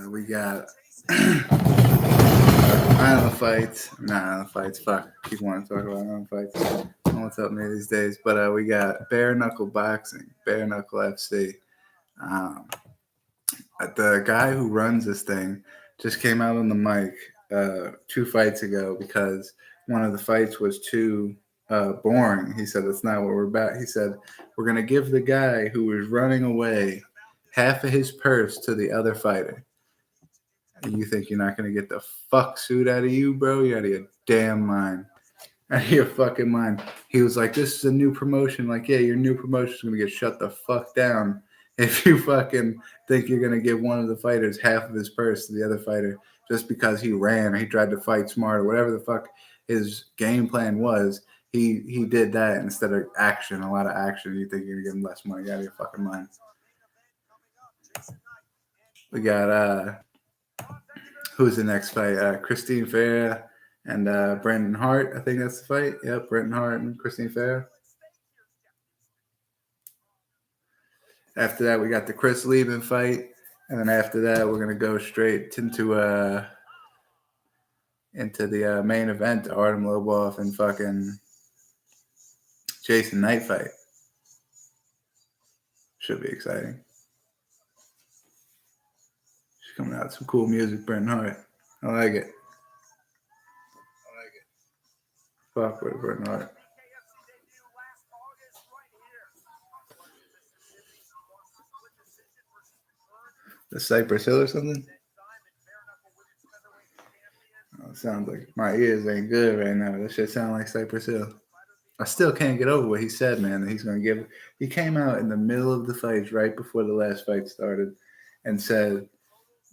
We got island fights. Not island fights. Fuck. People want to talk about island fights. I don't know what's up me these days. But we got bare-knuckle boxing, bare-knuckle FC. Um, the guy who runs this thing just came out on the mic 2 fights ago because one of the fights was too boring. He said, "That's not what we're about." He said, "We're going to give the guy who was running away half of his purse to the other fighter." And you think you're not going to get the fuck suit out of you, bro? You're out of your damn mind. Out of your fucking mind. He was like, "This is a new promotion." Like, yeah, your new promotion is going to get shut the fuck down if you fucking think you're going to give one of the fighters half of his purse to the other fighter just because he ran or he tried to fight smart or whatever the fuck his game plan was. He did that instead of action, a lot of action. You think you're going to give him less money? Out of your fucking mind. We got who's the next fight? Christine Ferrer and Brendan Hart. I think that's the fight. Yep, Brendan Hart and Christine Ferrer. After that, we got the Chris Leben fight, and then after that, we're gonna go straight into the main event, Artem Lobov and fucking Jason Knight fight. Should be exciting. She's coming out with some cool music, Brendan Hart. I like it. Fuck with Brendan Hart. The Cypress Hill or something? Oh, it sounds like my ears ain't good right now. That shit sound like Cypress Hill. I still can't get over what he said, man. That he's gonna give. He came out in the middle of the fights, right before the last fight started, and said,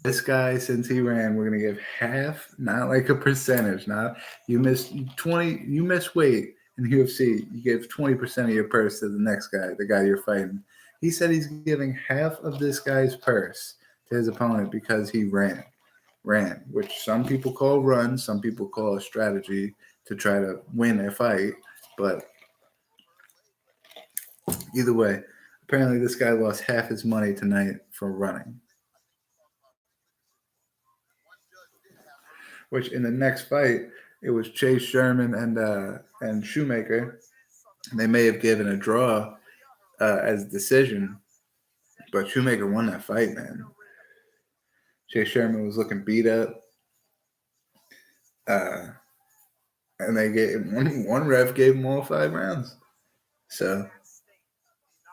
"This guy, since he ran, we're gonna give half, not like a percentage. Not you miss 20, you miss weight in UFC, you give 20% of your purse to the next guy, the guy you're fighting." He said he's giving half of this guy's purse to his opponent because he ran, which some people call run, some people call a strategy to try to win a fight. But either way, apparently this guy lost half his money tonight for running. Which in the next fight, it was Chase Sherman and Shoemaker. They may have given a draw as a decision, but Shoemaker won that fight, man. Chase Sherman was looking beat up. And they gave one ref gave him all 5 rounds. So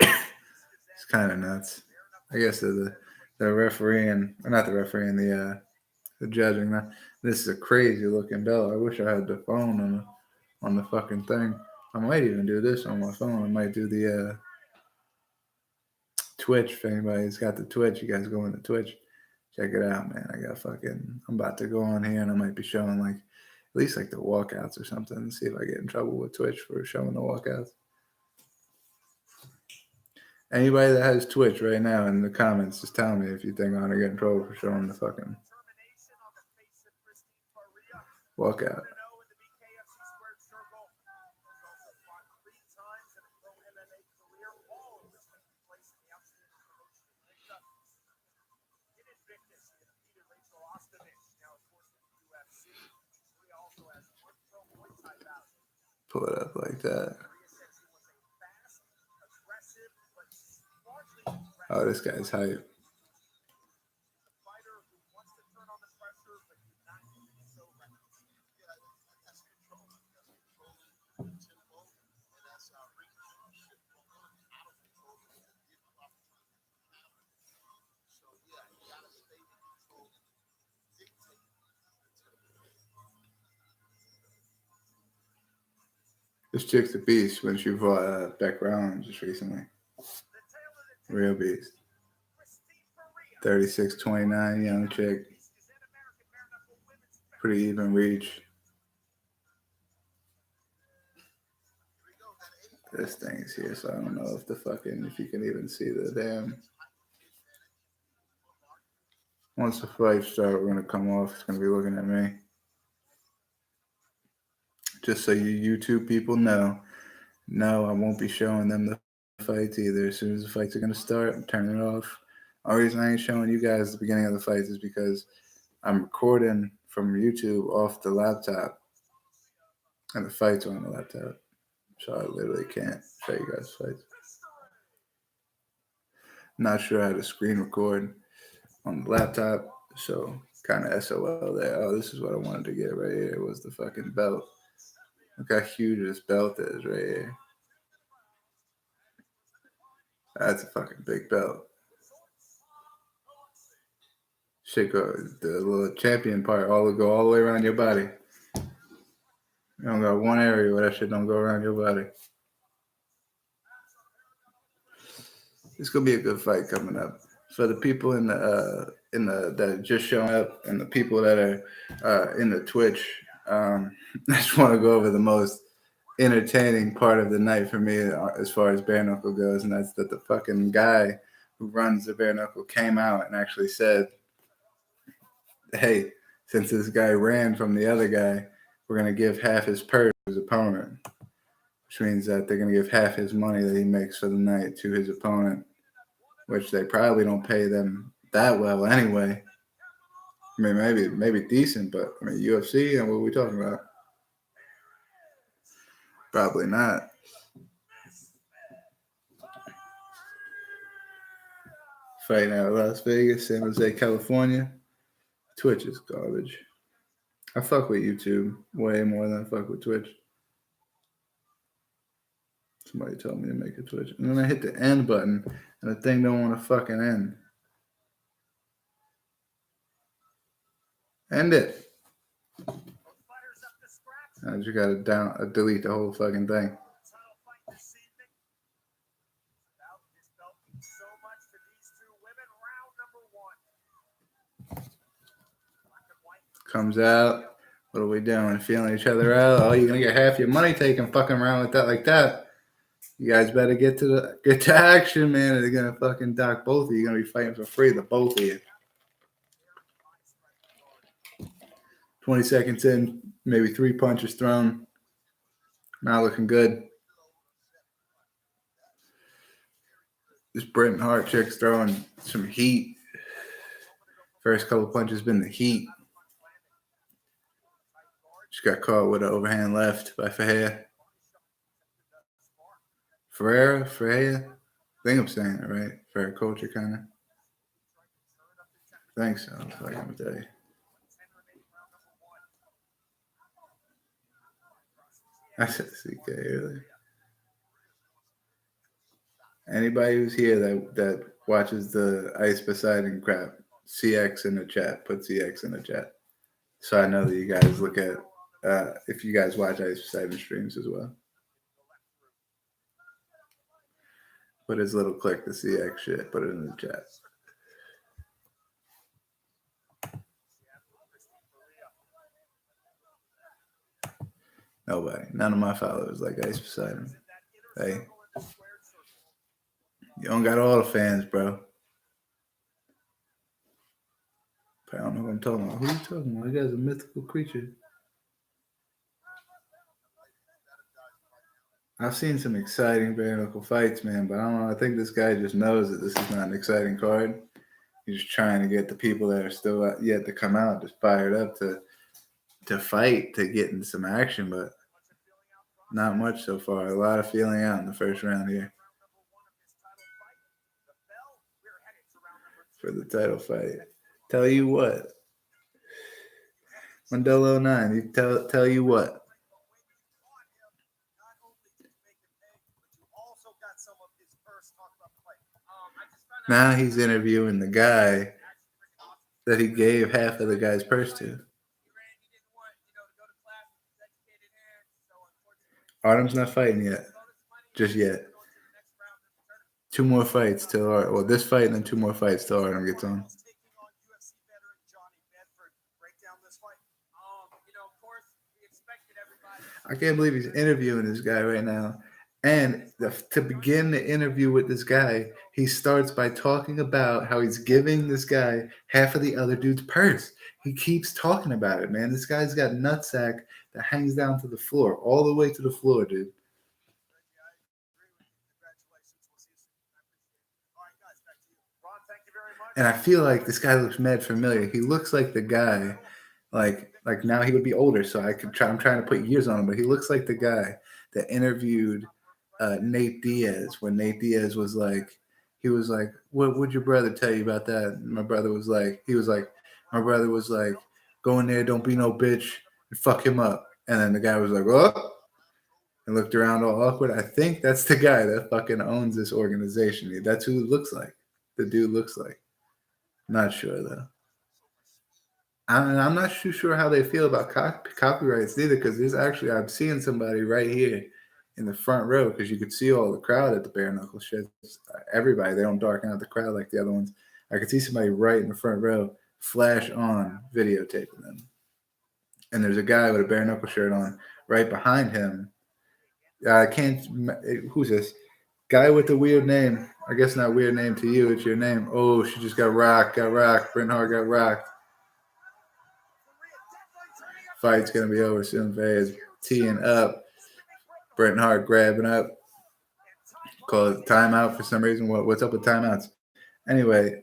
it's kind of nuts. I guess the referee and not the referee and the judging. This is a crazy looking bell. I wish I had the phone on the fucking thing. I might even do this on my phone. I might do the Twitch. If anybody's got the Twitch, you guys go into Twitch. Check it out, man. I'm about to go on here and I might be showing like at least like the walkouts or something and see if I get in trouble with Twitch for showing the walkouts. Anybody that has Twitch right now in the comments, just tell me if you think I'm gonna get in trouble for showing the fucking walkout. Pull it up like that. Oh, this guy's hype. This chick's a beast when she fought Beck Round just recently. Real beast. 36-29, young chick. Pretty even reach. This thing's here, so I don't know if if you can even see the damn. Once the fights start, we're gonna come off. It's gonna be looking at me. Just so you YouTube people know, no, I won't be showing them the fights either. As soon as the fights are gonna start, I'm turning it off. Only reason I ain't showing you guys the beginning of the fights is because I'm recording from YouTube off the laptop, and the fights are on the laptop, so I literally can't show you guys fights. Not sure how to screen record on the laptop, so kind of SOL there. Oh, this is what I wanted to get right here. Was the fucking belt? Look how huge this belt is right here. That's a fucking big belt. Shit go the little champion part go all the way around your body. You don't got one area where that shit don't go around your body. It's gonna be a good fight coming up. For the people in the that are just showing up and the people that are in the Twitch, I just want to go over the most entertaining part of the night for me as far as bare-knuckle goes, and that's that the fucking guy who runs the bare-knuckle came out and actually said, hey, since this guy ran from the other guy, we're going to give half his purse to his opponent, which means that they're going to give half his money that he makes for the night to his opponent, which they probably don't pay them that well anyway. I mean, maybe decent, but I mean, UFC, and what are we talking about? Probably not. Fighting out of Las Vegas, San Jose, California. Twitch is garbage. I fuck with YouTube way more than I fuck with Twitch. Somebody told me to make a Twitch. And then I hit the end button, and the thing don't want to fucking end. End it. I just gotta delete the whole fucking thing. Comes out. What are we doing? Feeling each other out? Oh, you're gonna get half your money taken fucking around with that like that. You guys better get to action, man. They're gonna fucking dock both of you. You're gonna be fighting for free, the both of you. 20 seconds in, maybe 3 punches thrown. Not looking good. This Bret Hart chick's throwing some heat. First couple punches been the heat. Just got caught with an overhand left by Ferreira. I think I'm saying it right. Ferreira culture, kind of. Thanks, so. That's what I'm tell you. I said CK earlier. Anybody who's here that watches the Ice Poseidon crap, CX in the chat. Put CX in the chat, so I know that you guys look at if you guys watch Ice Poseidon streams as well. Put his little click the CX shit. Put it in the chat. Nobody. None of my followers like Ice Poseidon. Hey. You don't got all the fans, bro. I don't know what I'm talking about. Who are you talking about? You guy's a mythical creature. I've seen some exciting bare-knuckle fights, man, but I don't know. I think this guy just knows that this is not an exciting card. He's just trying to get the people that are still yet to come out just fired up to fight, to get into some action, but not much so far. A lot of feeling out in the first round here for the title fight. Tell you what, Mandela 09, you tell you what. Now he's interviewing the guy that he gave half of the guy's purse to. Artem's not fighting yet. Just yet. 2 more fights till Artem. Well, this fight and then 2 more fights till Artem gets on. I can't believe he's interviewing this guy right now. And to begin the interview with this guy, he starts by talking about how he's giving this guy half of the other dude's purse. He keeps talking about it, man. This guy's got nutsack that hangs down to the floor, all the way to the floor, dude. And I feel like this guy looks mad familiar. He looks like the guy, like now he would be older, so I could try. I'm trying to put years on him, but he looks like the guy that interviewed Nate Diaz when Nate Diaz was like, he was like, "What would your brother tell you about that?" And my brother was like, my brother was like, "Go in there, don't be no bitch, and fuck him up." And then the guy was like, "Oh," and looked around all awkward. I think that's the guy that fucking owns this organization. That's who it looks like. The dude looks like. Not sure though. I'm not too sure how they feel about copyrights either, because there's actually, I'm seeing somebody right here in the front row, because you could see all the crowd at the bare-knuckle shit. Everybody, they don't darken out the crowd like the other ones. I could see somebody right in the front row flash on videotaping them. And there's a guy with a bare-knuckle shirt on right behind him. I can't, who's this? Guy with the weird name. I guess not weird name to you, it's your name. Oh, she just got rocked. Bret Hart got rocked. Fight's gonna be over soon. Faye is teeing up. Bret Hart grabbing up. Call it timeout for some reason. What's up with timeouts? Anyway,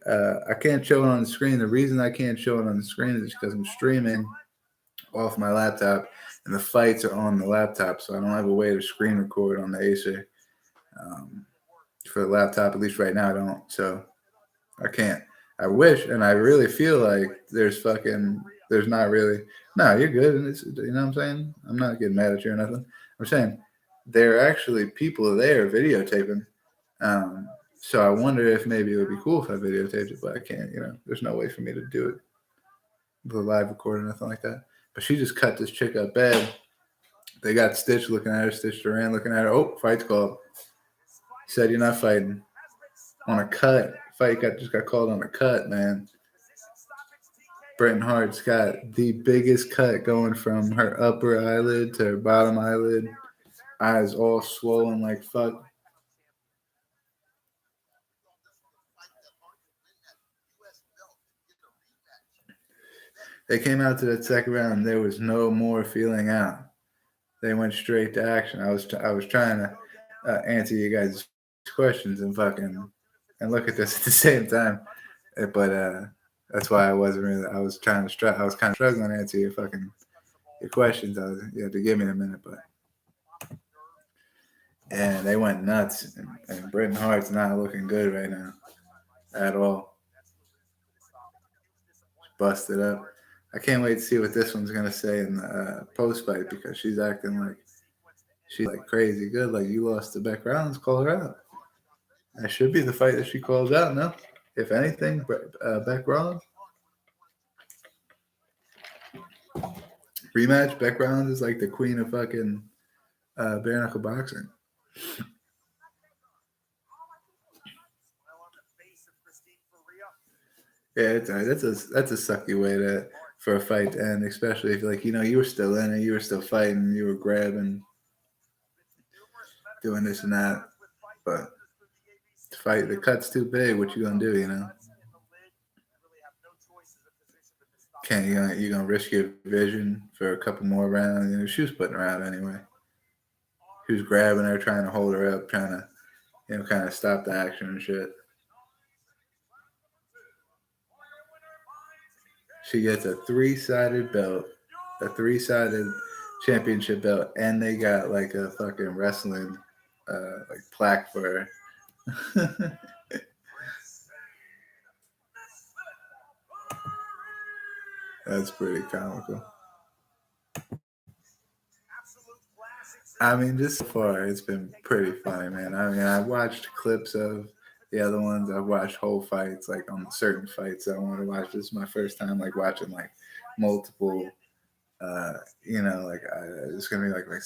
I can't show it on the screen. The reason I can't show it on the screen is because I'm streaming off my laptop, and the fights are on the laptop, so I don't have a way to screen record on the Acer. For the laptop, at least right now, I don't. So I can't. I wish, and I really feel like there's not really. No, you're good. And you know what I'm saying? I'm not getting mad at you or nothing. I'm saying there are actually people there videotaping. So I wonder if maybe it would be cool if I videotaped it, but I can't. There's no way for me to do it with a live record or nothing like that. But she just cut this chick up bad. They got Stitch looking at her, Stitch Duran looking at her. Oh, fight's called. Said you're not fighting. On a cut. Fight just got called on a cut, man. Bret Hart's got the biggest cut going from her upper eyelid to her bottom eyelid. Eyes all swollen like fuck. They came out to that second round and there was no more feeling out. They went straight to action. I was trying to answer you guys' questions and look at this at the same time, but that's why I wasn't really. I was kind of struggling to answer your questions. You had to give me a minute, but and they went nuts. And Bret Hart's not looking good right now at all. Busted up. I can't wait to see what this one's gonna say in the post fight, because she's acting like she's like crazy good. Like, you lost to Beck Rollins, call her out. That should be the fight that she calls out. No, if anything, Beck Rollins rematch. Beck Rollins is like the queen of fucking bare knuckle boxing. Yeah, that's a sucky way for a fight to end, especially if you were still in it, you were still fighting, you were grabbing, doing this and that, but the cut's too big. What you gonna do? Can't you gonna risk your vision for a couple more rounds? She was putting her out anyway. He was grabbing her, trying to hold her up, trying to kind of stop the action and shit. She gets a 3-sided belt, a 3-sided championship belt, and they got like a fucking wrestling like plaque for her. That's pretty comical. I mean, just so far, it's been pretty funny, man. I mean, I watched clips of the other ones. I've watched whole fights, like on certain fights I want to watch. This is my first time like watching like multiple. It's gonna be like my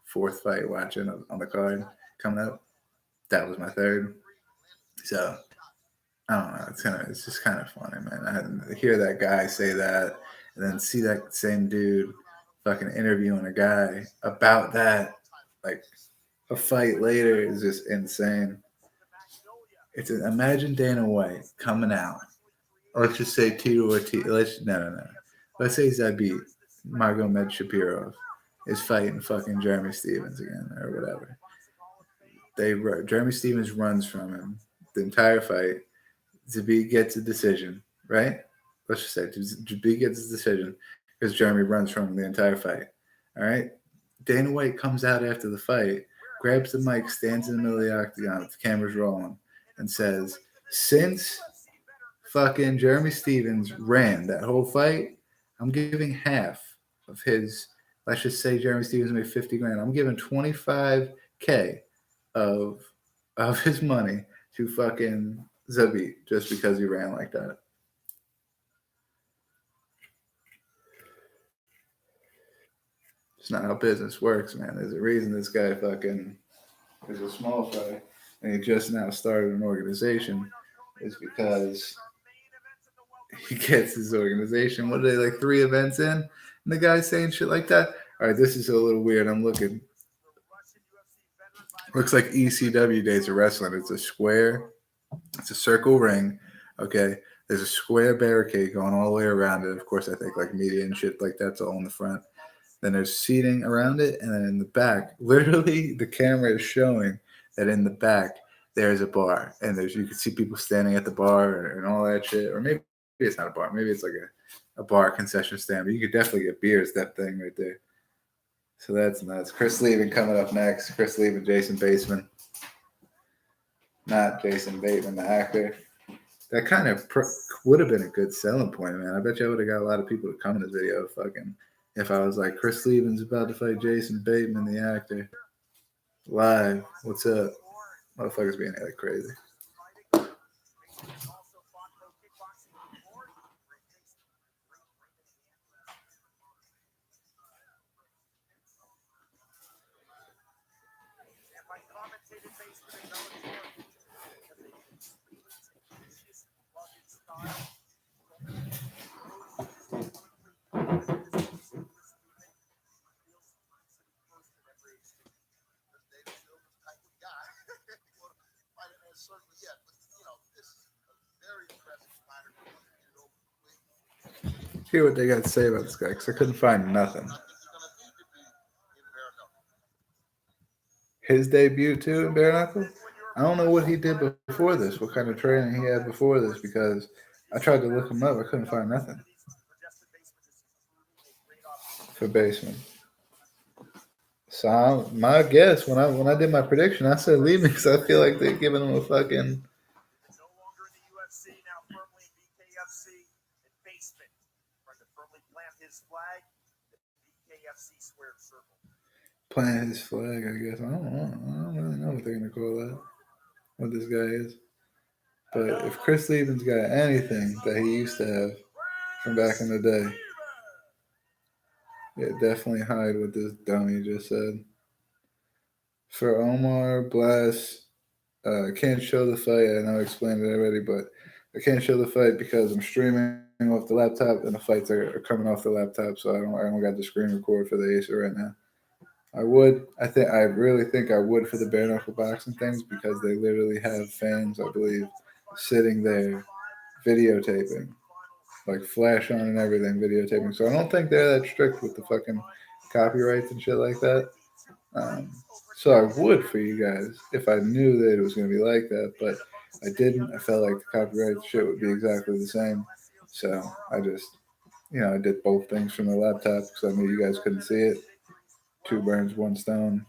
fourth fight watching on the card coming up. That was my third. So I don't know. It's just kind of funny, man. I hear that guy say that, and then see that same dude fucking interviewing a guy about that, like a fight later, is just insane. Imagine Dana White coming out. Let's just say Tito Ortiz. No. Let's say Zabit Magomed Shapirov is fighting fucking Jeremy Stevens again or whatever. Jeremy Stevens runs from him the entire fight. Zabit gets a decision, right? Let's just say Zabit gets a decision because Jeremy runs from him the entire fight. All right? Dana White comes out after the fight, grabs the mic, stands in the middle of the octagon with the cameras rolling, and says, since fucking Jeremy Stevens ran that whole fight, I'm giving half of his, let's just say Jeremy Stevens made 50 grand. I'm giving 25K of his money to fucking Zabit just because he ran like that. It's not how business works, man. There's a reason this guy fucking is a small fry and he just now started an organization. Is because he gets his organization. What are they, like 3 events in? And the guy's saying shit like that. All right, this is a little weird. I'm looking. Looks like ECW days of wrestling. It's a square. It's a circle ring. Okay. There's a square barricade going all the way around it. Of course, I think like media and shit like that's all in the front. Then there's seating around it. And then in the back, literally the camera is showing that in the back, there's a bar. And you can see people standing at the bar and all that shit. Or maybe it's not a bar. Maybe it's like a bar concession stand. But you could definitely get beers, that thing right there. So that's nuts. Chris Leben coming up next. Chris Leben, Jason Bateman. Not Jason Bateman, the actor. That kind of would have been a good selling point, man. I bet you I would have got a lot of people to come in this video fucking if I was like, Chris Leben's about to fight Jason Bateman, the actor. Live. What's up? Motherfuckers being like crazy. Hear what they got to say about this guy because I couldn't find nothing. His debut too in Bare-knuckle? I don't know what he did before this, what kind of training he had before this, because I tried to look him up. I couldn't find nothing for Baseman. So my guess when I did my prediction, I said Leben because I feel like they're giving him a fucking. No longer in the UFC, now firmly in BKFC and Baseman trying to firmly plant his flag. The BKFC squared circle. Plant his flag, I guess. I don't really know what they're gonna call that. What this guy is. But if Chris Leben's got anything that he used to have from back in the day, yeah, definitely hide what this dummy just said. For Omar Blast, can't show the fight. I know I explained it already, but I can't show the fight because I'm streaming off the laptop and the fights are coming off the laptop, so I don't got the screen record for the Acer right now. I really think I would for the bare-knuckle boxing things because they literally have fans, I believe, sitting there videotaping, like flash on and everything, videotaping. So I don't think they're that strict with the fucking copyrights and shit like that. So I would for you guys if I knew that it was going to be like that, but I didn't. I felt like the copyright shit would be exactly the same. So I just, I did both things from the laptop because I knew you guys couldn't see it. 2 birds, 1 stone.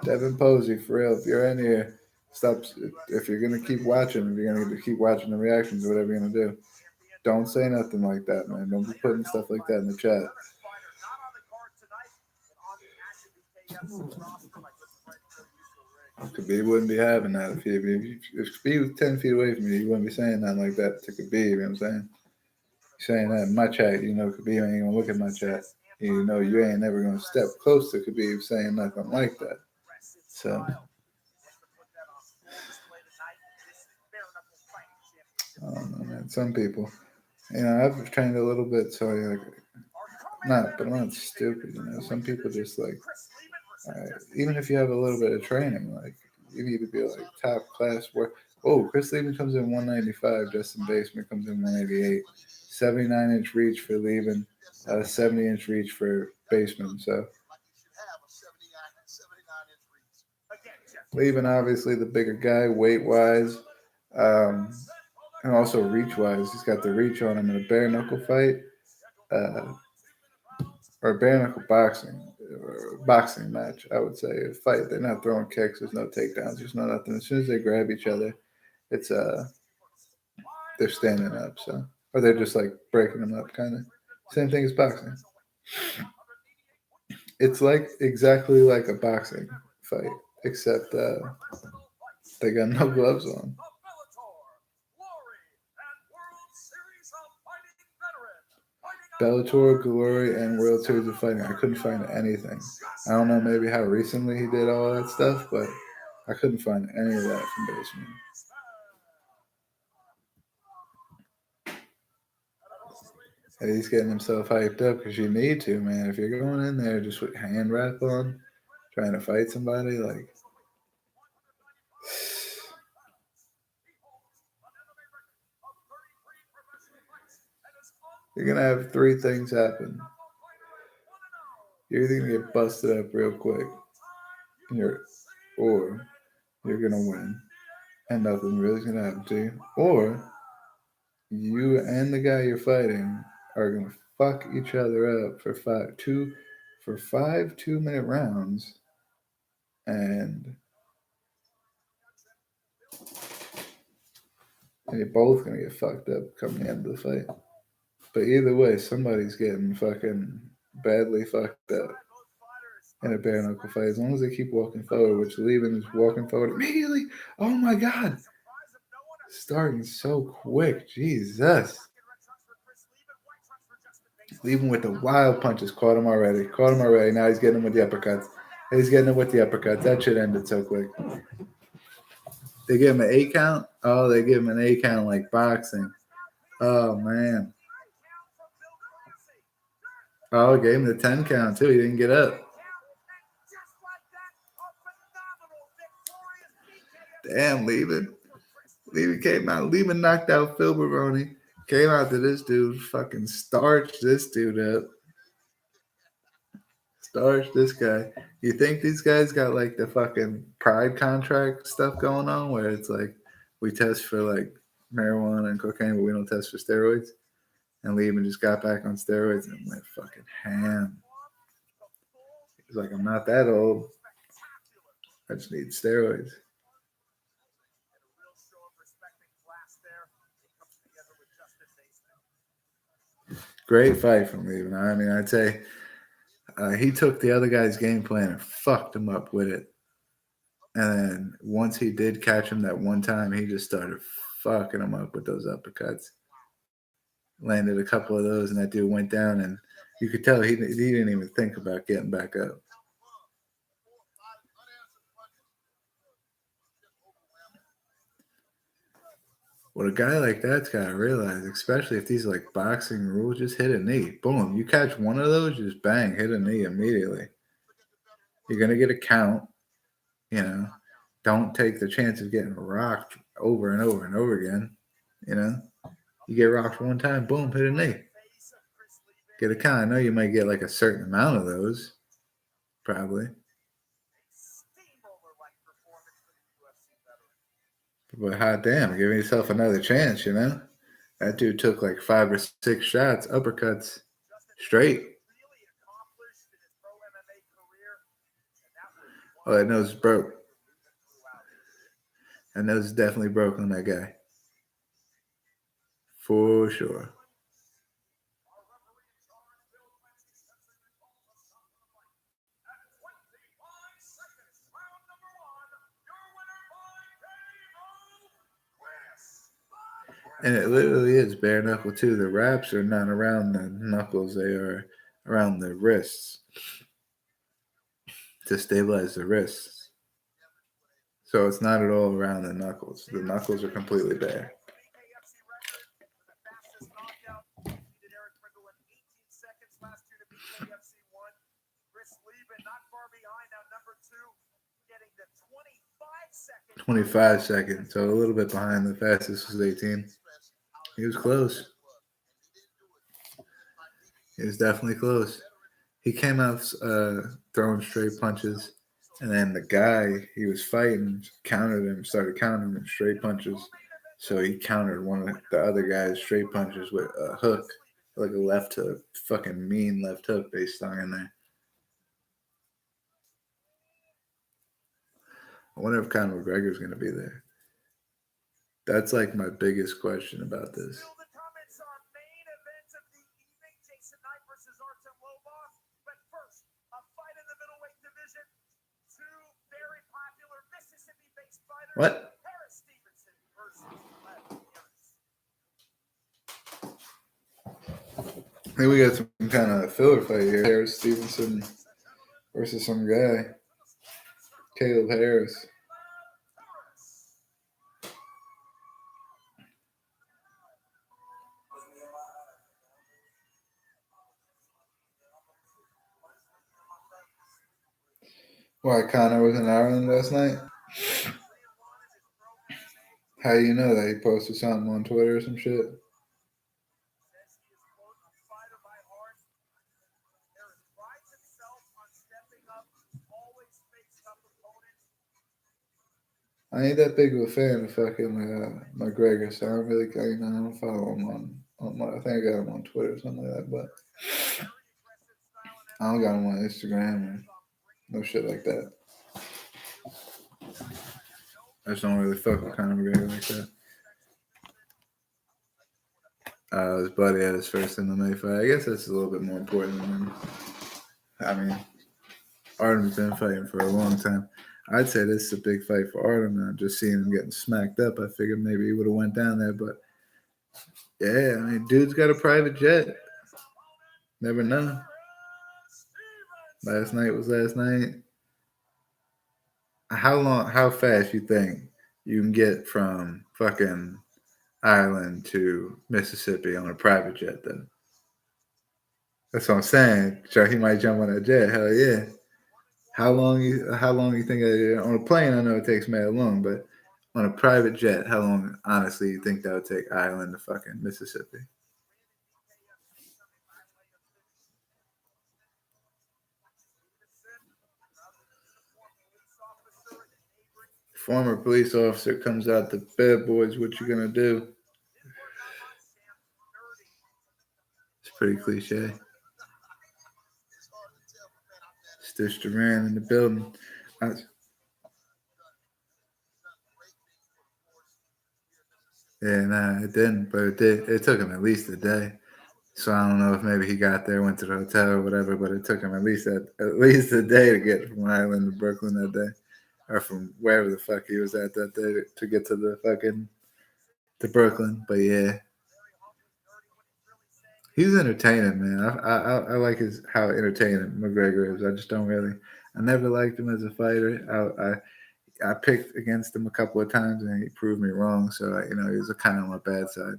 Devin Posey, for real, if you're in here, stop. If you're going to keep watching, if you're going to keep watching the reactions, whatever you're going to do, don't say nothing like that, man. Don't be putting stuff like that in the chat. Khabib wouldn't be having that if Khabib was 10 feet away from you, he wouldn't be saying nothing like that to Khabib, you know what I'm saying? Saying that in my chat, Khabib ain't gonna look at my chat. You ain't never gonna step close to Khabib saying nothing like that. So I don't know, man. Some people, I've trained a little bit, so but I'm not stupid. Some people just like, even if you have a little bit of training, like you need to be like top class work. Oh, Chris Leben comes in 195. Justin Baseman comes in 188. 79-inch reach for Leben, 70-inch reach for Baseman. So Leben, obviously, the bigger guy, weight-wise, and also reach-wise. He's got the reach on him in a bare-knuckle fight, or bare-knuckle boxing match, I would say. A fight, they're not throwing kicks, there's no takedowns, there's no nothing. As soon as they grab each other, it's they're standing up, so, or they're just like breaking them up, kind of. Same thing as boxing. It's like exactly like a boxing fight, except they got no gloves on. Bellator, Glory, and World Series of Fighting. I couldn't find anything. I don't know maybe how recently he did all that stuff, but I couldn't find any of that from Basement. And he's getting himself hyped up because you need to, man. If you're going in there just with hand wrap on, trying to fight somebody, like, you're gonna have three things happen. You're either gonna get busted up real quick, or you're gonna win, and nothing really is gonna happen to you, or you and the guy you're fighting are gonna fuck each other up for five 2-minute rounds, and you're both gonna get fucked up come the end of the fight. But either way, somebody's getting fucking badly fucked up in a bare knuckle fight. As long as they keep walking forward, which Leben is walking forward immediately. Oh my god. Starting so quick. Jesus. Leben with the wild punches. Caught him already. Now he's getting him with the uppercuts. That shit ended so quick. They give him an 8 count? Oh, they give him an 8 count like boxing. Oh, man. Oh, gave him the 10 count, too. He didn't get up. Damn, Leben. Leben came out. Leben knocked out Phil Baroni. Came out to this dude. Fucking starched this dude up. Starched this guy. You think these guys got like the fucking pride contract stuff going on where it's like we test for like marijuana and cocaine, but we don't test for steroids? And Leben just got back on steroids and went fucking ham. He's like, I'm not that old. I just need steroids. Great fight from Leben. I mean, I'd say he took the other guy's game plan and fucked him up with it. And then once he did catch him that one time, he just started fucking him up with those uppercuts. Landed a couple of those, and that dude went down, and you could tell he didn't even think about getting back up. What a guy like that's got to realize, especially if these like boxing rules, just hit a knee. Boom. You catch one of those, just bang, hit a knee immediately. You're going to get a count. You know, don't take the chance of getting rocked over and over and over again. You know, you get rocked one time, boom, hit a knee. Get a count. I know you might get like a certain amount of those, probably. But hot damn, give yourself another chance, you know? That dude took like 5 or 6 shots, uppercuts, straight. Oh, that nose is broke. That nose is definitely broke on that guy. For sure. And it literally is bare knuckle too. The wraps are not around the knuckles, they are around the wrists to stabilize the wrists. So it's not at all around the knuckles. The knuckles are completely bare. $25, so a little bit behind. The fastest was 18. He was close. He was definitely close. He came out throwing straight punches. And then the guy he was fighting countered him, started countering him straight punches. So he countered one of the other guy's straight punches with a hook, like a left hook, fucking mean left hook they stung in there. I wonder if Conor McGregor's going to be there. That's like my biggest question about this. Still the comments on main event of the evening, Jason Knight versus Artem Lobov. But first, a fight in the middleweight division. Two very popular Mississippi-based fighters. What? Harris Stevenson versus Leben. I think we got some kind of filler fight here. Harris Stevenson versus some guy. Caleb Harris. Why, Connor was in Ireland last night? How you know that? He posted something on Twitter or some shit? I ain't that big of a fan of fucking McGregor, so I don't really, I don't follow him I think I got him on Twitter or something like that, but I don't got him on Instagram or no shit like that. I just don't really fuck with Conor McGregor like that. His buddy had his first MMA fight. I guess that's a little bit more important than him. I mean, Artem's been fighting for a long time. I'd say this is a big fight for Artem, and just seeing him getting smacked up, I figured maybe he would have went down there, but yeah, I mean, dude's got a private jet. Never know. Last night was last night. How fast you think you can get from fucking Ireland to Mississippi on a private jet, though? That's what I'm saying. Sure, he might jump on that jet. Hell yeah. How long you think on a plane? I know it takes mad long, but on a private jet, how long honestly you think that would take Ireland to fucking Mississippi? Former police officer comes out to bed, boys. What you gonna do? It's pretty cliche. Stitch Duran in the building. Yeah, nah, it didn't, but it did. It took him at least a day. So I don't know if maybe he got there, went to the hotel or whatever, but it took him at least a day to get from Ireland to Brooklyn that day, or from wherever the fuck he was at that day to get to the fucking to Brooklyn. But yeah, he's entertaining, man. I like how entertaining McGregor is. I just don't really. I never liked him as a fighter. I picked against him a couple of times and he proved me wrong. So he was kind of on my bad side.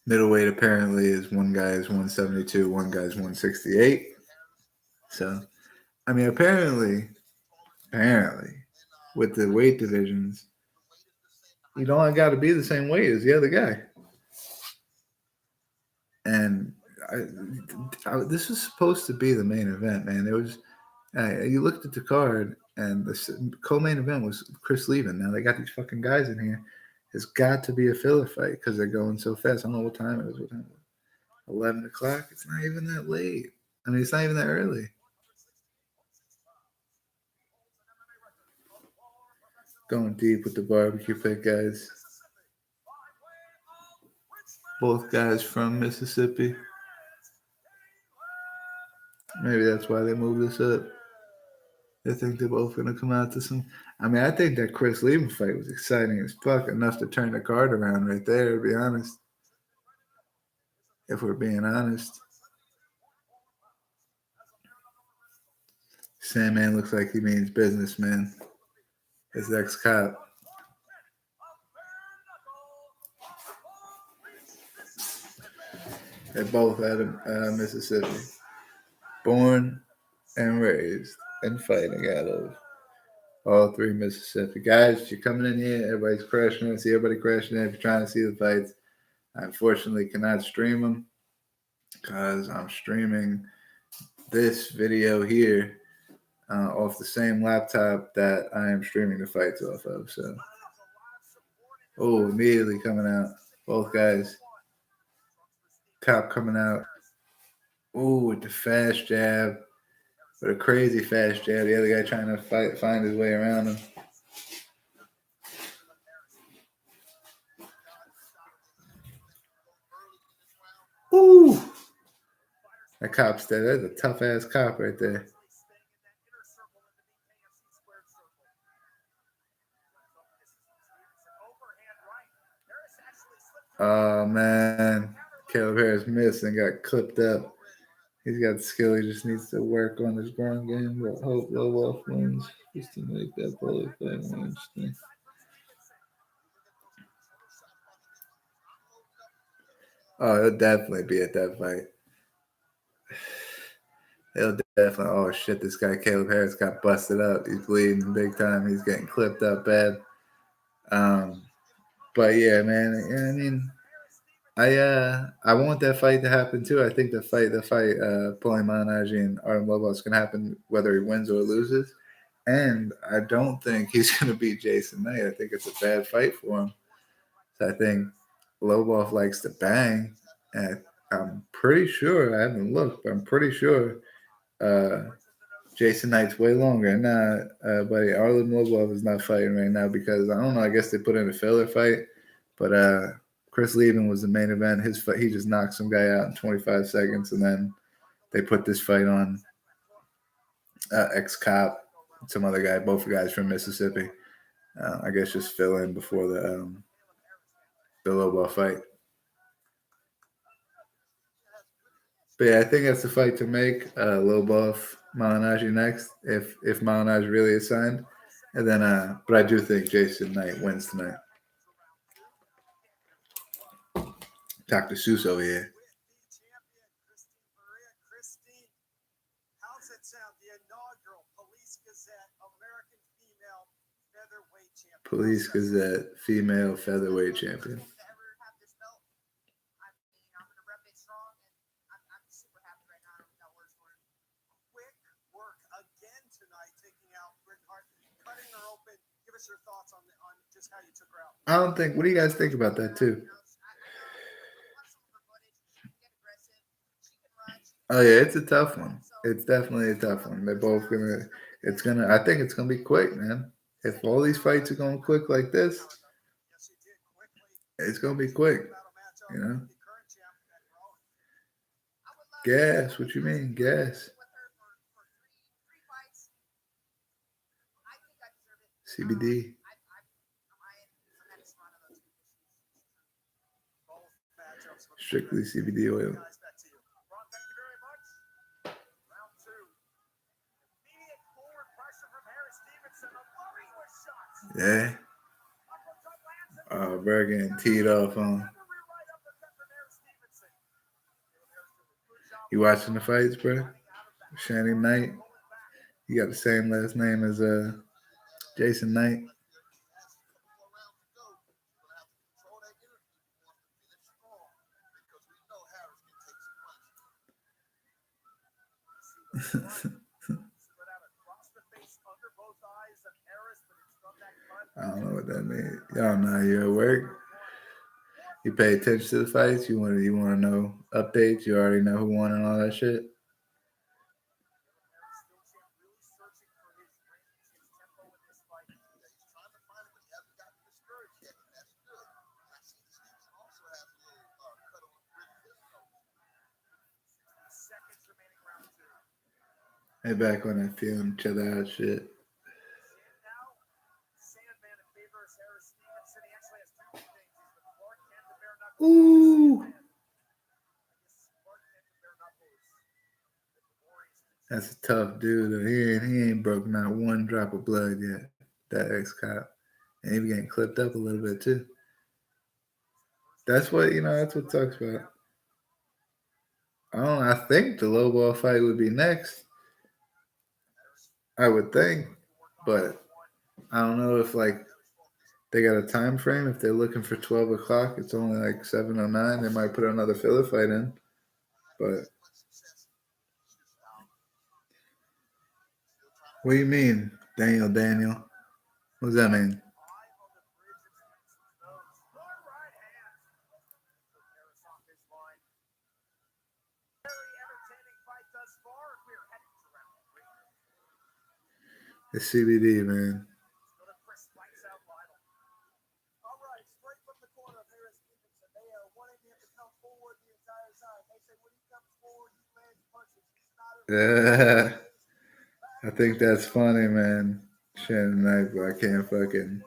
Middleweight apparently is one guy's 172, one guy's 168. So, I mean, apparently, with the weight divisions, you don't got to be the same weight as the other guy. And this was supposed to be the main event, man. It was. You looked at the card, and the co-main event was Chris Leben. Now they got these fucking guys in here. It's got to be a filler fight because they're going so fast. I don't know what time it is. What time is it? 11 o'clock? It's not even that late. I mean, it's not even that early. Going deep with the barbecue pit guys. Both guys from Mississippi. Maybe that's why they moved this up. I think they're both going to come out to some. I mean, I think that Chris Leben fight was exciting as fuck, enough to turn the card around right there, to be honest. If we're being honest. Sandman looks like he means business, man. His ex-cop. They're both out of Mississippi. Born and raised and fighting out of all three Mississippi. Guys, if you're coming in here, everybody's crashing. I see everybody crashing in. If you're trying to see the fights, I unfortunately cannot stream them because I'm streaming this video here off the same laptop that I am streaming the fights off of. So, immediately coming out, both guys. Cop coming out. With the fast jab, with a crazy fast jab. The other guy trying to find his way around him. Ooh! That cop's dead. That's a tough ass cop right there. Oh man, Caleb Harris missed and got clipped up. He's got skill. He just needs to work on his ground game. But hope Lobov wins just to make that bullet fight more interesting. Oh, he'll definitely be at that fight. He'll definitely. Oh shit! This guy Caleb Harris got busted up. He's bleeding big time. He's getting clipped up bad. But yeah, man. I mean, I want that fight to happen too. I think the fight, Paulie Malignaggi and Artem Lobov is gonna happen whether he wins or loses. And I don't think he's gonna beat Jason Knight. I think it's a bad fight for him. So I think Lobov likes to bang, and I'm pretty sure I haven't looked, but I'm pretty sure Jason Knight's way longer. Nah, buddy, Artem Lobov is not fighting right now because I don't know. I guess they put in a filler fight, but Chris Leben was the main event. His fight, he just knocked some guy out in 25 seconds, and then they put this fight on ex-cop, some other guy, both guys from Mississippi. I guess just fill in before the Lobov fight. But yeah, I think that's the fight to make. Lobov, Malignaggi next, if Malignaggi really is signed, and then but I do think Jason Knight wins tonight. Dr. Seuss over here. How's it sound? The inaugural Police Gazette American Female Featherweight Champion. Police Gazette Female Featherweight Champion. Your thoughts on just how you took her out. I don't think. What do you guys think about that too? Oh yeah, it's a tough one. It's definitely a tough one. They're both gonna. It's gonna. I think it's gonna be quick, man. If all these fights are going quick like this, it's gonna be quick. You know. Gas. What you mean, gas? CBD. Strictly CBD oil. Yeah. Bro getting teed off on. You watching the fights, bro? Shannon Knight. You got the same last name as Jason Knight. I don't know what that means. Y'all know you're at work. You pay attention to the fights. You want to know updates. You already know who won and all that shit. Hey, back on that feeling each other out shit. Ooh. That's a tough dude. He ain't broke not one drop of blood yet. That ex-cop. And he be getting clipped up a little bit too. That's what that's what talks about. I think the Lobov fight would be next. I would think. But I don't know if they got a time frame. If they're looking for 12 o'clock, it's only like 7:09. They might put another filler fight in. But What do you mean, Daniel? What does that mean? Eye on the bridge of Stevenson's nose. Good right hand. So Harris off his line. Very entertaining fight thus far. We're heading to round 3. It's CBD, man. Let's go to Chris Spikes out Lionel. All right, straight from the corner of Harris Stevenson. They are wanting him to come forward the entire time. They say when he comes forward, he lands punches. He's not Yeah, I think that's funny, man. Shannon Knight, but I can't fucking.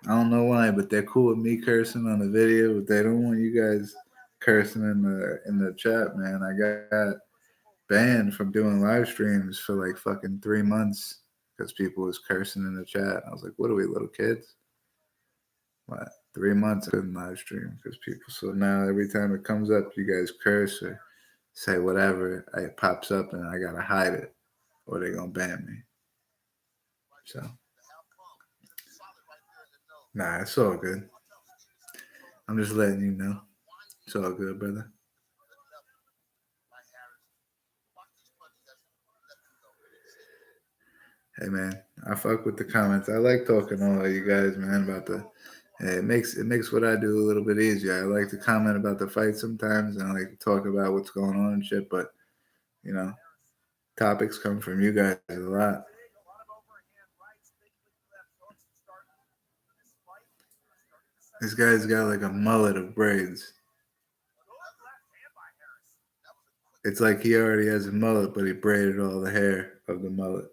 I don't know why, but they're cool with me cursing on the video, but they don't want you guys cursing in the chat, man. I got banned from doing live streams for like fucking 3 months because people was cursing in the chat. I was like, what are we, little kids? What? 3 months I couldn't live stream because people. So now every time it comes up, you guys curse or say whatever, it pops up and I gotta hide it, or they're gonna ban me. So, nah, it's all good. I'm just letting you know. It's all good, brother. Hey man, I fuck with the comments. I like talking to all you guys, man, about the. It makes what I do a little bit easier. I like to comment about the fight sometimes, and I like to talk about what's going on and shit. But you know, topics come from you guys a lot. This guy's got like a mullet of braids. It's like he already has a mullet, but he braided all the hair of the mullet.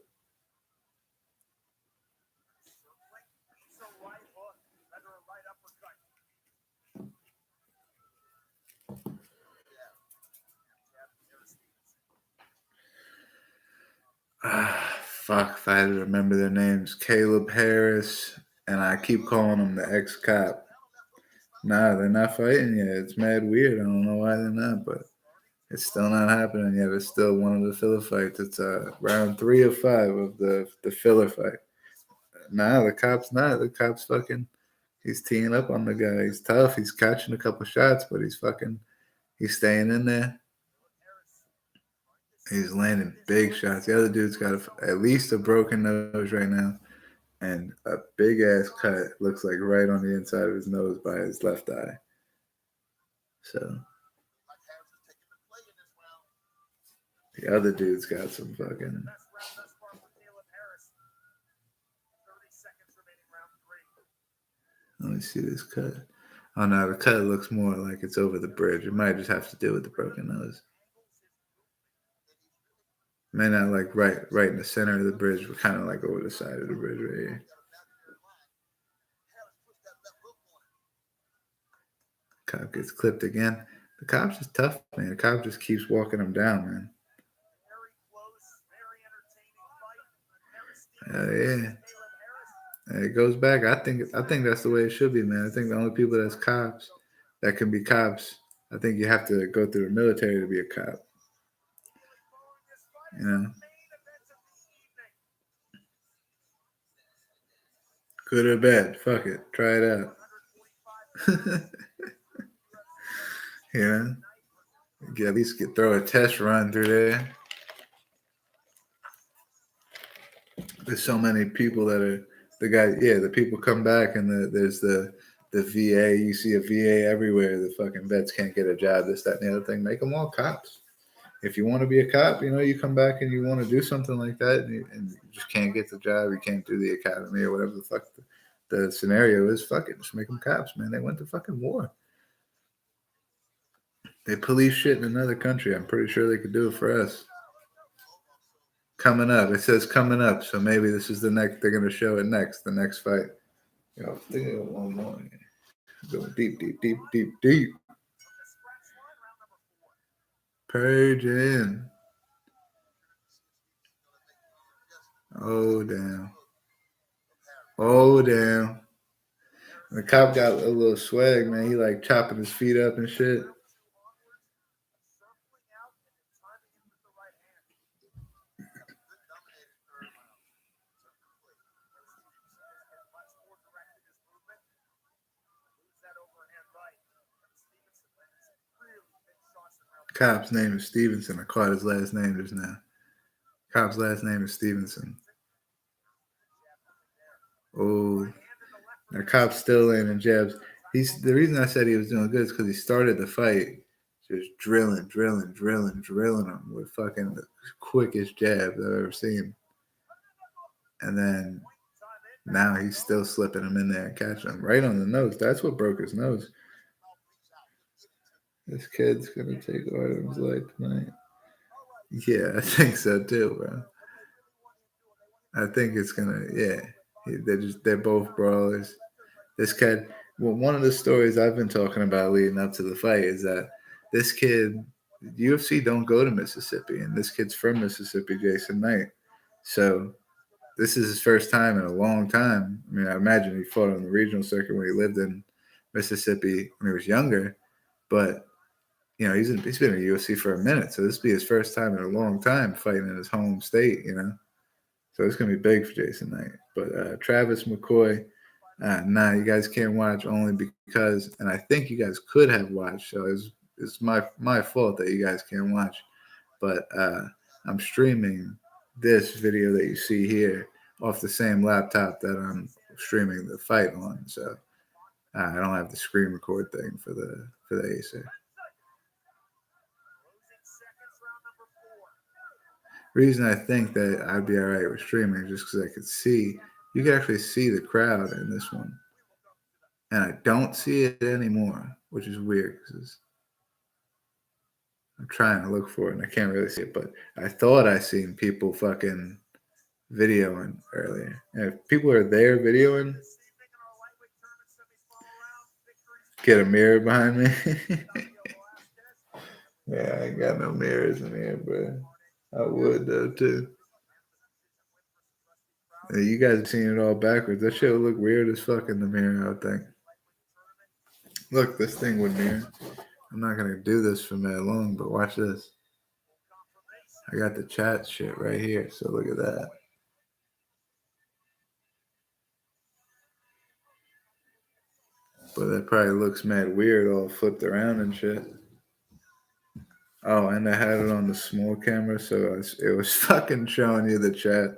Fuck, if I had to remember their names. Caleb Harris, and I keep calling him the ex-cop. Nah, they're not fighting yet. It's mad weird. I don't know why they're not, but it's still not happening yet. It's still one of the filler fights. It's round 3 of 5 of the filler fight. Nah, the cop's not. The cop's fucking. He's teeing up on the guy. He's tough. He's catching a couple shots, but he's staying in there. He's landing big shots. The other dude's got at least a broken nose right now, and a big ass cut. Looks like right on the inside of his nose by his left eye. So the other dude's got some fucking. Let me see this cut. Oh no, the cut looks more like it's over the bridge. It might just have to do with the broken nose. May not like right in the center of the bridge, but kind of like over the side of the bridge right here. Cop gets clipped again. The cop's just tough, man. The cop just keeps walking him down, man. Yeah. And it goes back. I think that's the way it should be, man. I think the only people that's cops that can be cops, I think you have to go through the military to be a cop. You know? Good or bad, fuck it. Try it out. You know? You at least throw a test run through there. There's so many people that are the people come back and there's the VA. You see a VA everywhere. The fucking vets can't get a job. This, that, and the other thing. Make them all cops. If you want to be a cop, you come back and you want to do something like that, and you just can't get the job. You can't do the academy or whatever the fuck the scenario is. Fuck it, just make them cops, man. They went to fucking war. They police shit in another country. I'm pretty sure they could do it for us. Coming up. It says coming up, so maybe this is the next. They're gonna show it next, the next fight. Think of one more. Going deep. Purge in. Oh damn. The cop got a little swag, man. He like chopping his feet up and shit. Cop's name is Stevenson. I caught his last name just now. Cop's last name is Stevenson. Oh, the cop's still landing jabs. He's the reason I said he was doing good is because he started the fight just drilling him with fucking the quickest jabs I've ever seen. And then now he's still slipping him in there and catching him right on the nose. That's what broke his nose. This kid's gonna take Artem's life tonight. Yeah, I think so too, bro. I think it's gonna. Yeah, they're both brawlers. This kid. Well, one of the stories I've been talking about leading up to the fight is that this kid, UFC don't go to Mississippi, and this kid's from Mississippi, Jason Knight. So this is his first time in a long time. I mean, I imagine he fought on the regional circuit when he lived in Mississippi when he was younger, but he's been in UFC for a minute, so this will be his first time in a long time fighting in his home state. So it's gonna be big for Jason Knight. But Travis McCoy, nah, you guys can't watch only because, and I think you guys could have watched. So it's my fault that you guys can't watch. But I'm streaming this video that you see here off the same laptop that I'm streaming the fight on. So I don't have the screen record thing for the Acer. Reason I think that I'd be all right with streaming is just because I could see. You can actually see the crowd in this one, and I don't see it anymore, which is weird because I'm trying to look for it and I can't really see it. But I thought I seen people fucking videoing earlier. And if people are there videoing, get a mirror behind me. Yeah, I ain't got no mirrors in here, bro. I would though too. Yeah, you guys have seen it all backwards. That shit would look weird as fuck in the mirror, I would think. Look, this thing would mirror. I'm not gonna do this for that long, but watch this. I got the chat shit right here, so look at that. But that probably looks mad weird, all flipped around and shit. Oh, and I had it on the small camera, so it was fucking showing you the chat.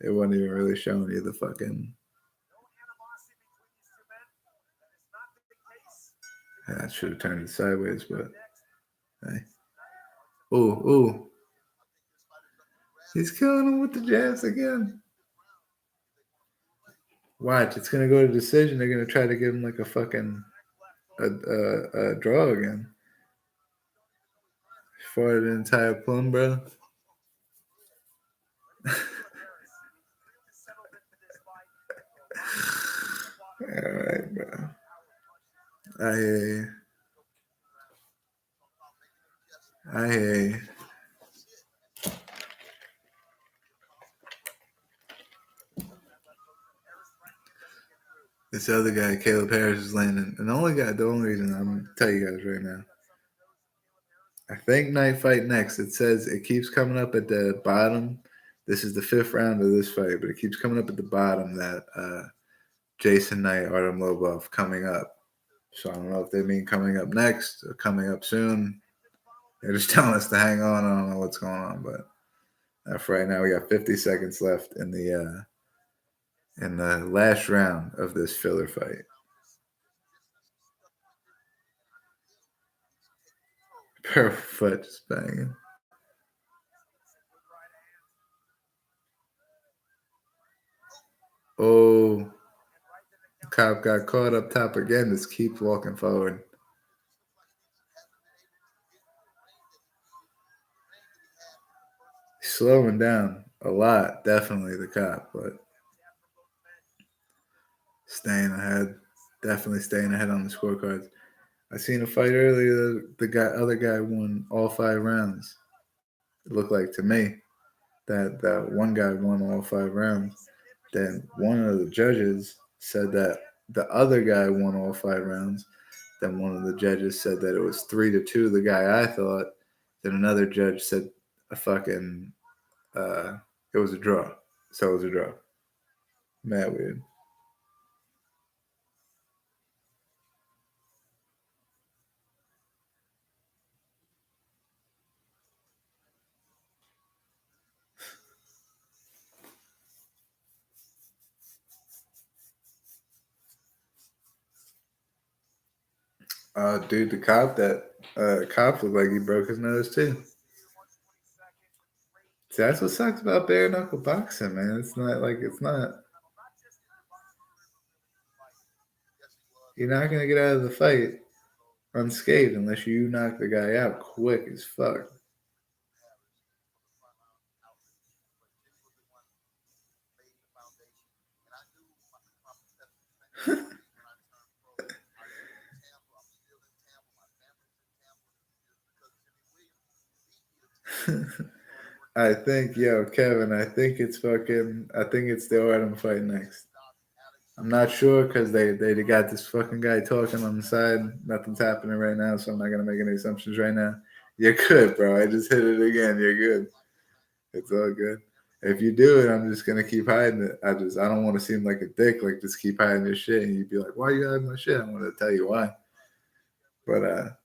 It wasn't even really showing you the fucking. Yeah, I should have turned it sideways, but hey. Ooh. He's killing him with the jabs again. Watch, it's gonna go to decision. They're gonna try to give him like a fucking a draw again. For the entire plum, bro. All right, bro. I hear you. I hear you. This other guy, Caleb Harris, is landing. And the only reason I'm going to tell you guys right now, I think Night Fight next, it says it keeps coming up at the bottom. This is the 5th round of this fight, but it keeps coming up at the bottom that Jason Knight, Artem Lobov coming up. So I don't know if they mean coming up next or coming up soon. They're just telling us to hang on. I don't know what's going on, but for right now, we got 50 seconds left in the last round of this filler fight. Perfect foot just banging. Oh, cop got caught up top again. Just keeps walking forward. Slowing down a lot, definitely the cop, but staying ahead. Definitely staying ahead on the scorecards. I seen a fight earlier. The other guy won all 5 rounds. It looked like to me that one guy won all 5 rounds. Then one of the judges said that the other guy won all 5 rounds. Then one of the judges said that it was 3-2, the guy I thought. Then another judge said it was a draw. So it was a draw. Mad weird. Dude, the cop looked like he broke his nose too. See, that's what sucks about bare knuckle boxing, man. It's not. You're not gonna get out of the fight unscathed unless you knock the guy out quick as fuck. I think, Kevin, I think it's the Artem fight next. I'm not sure because they got this fucking guy talking on the side. Nothing's happening right now, so I'm not gonna make any assumptions right now. You're good, bro. I just hit it again. You're good. It's all good. If you do it, I'm just gonna keep hiding it. I don't want to seem like a dick. Like just keep hiding your shit, and you'd be like, "Why you hiding my shit?" I'm gonna tell you why. But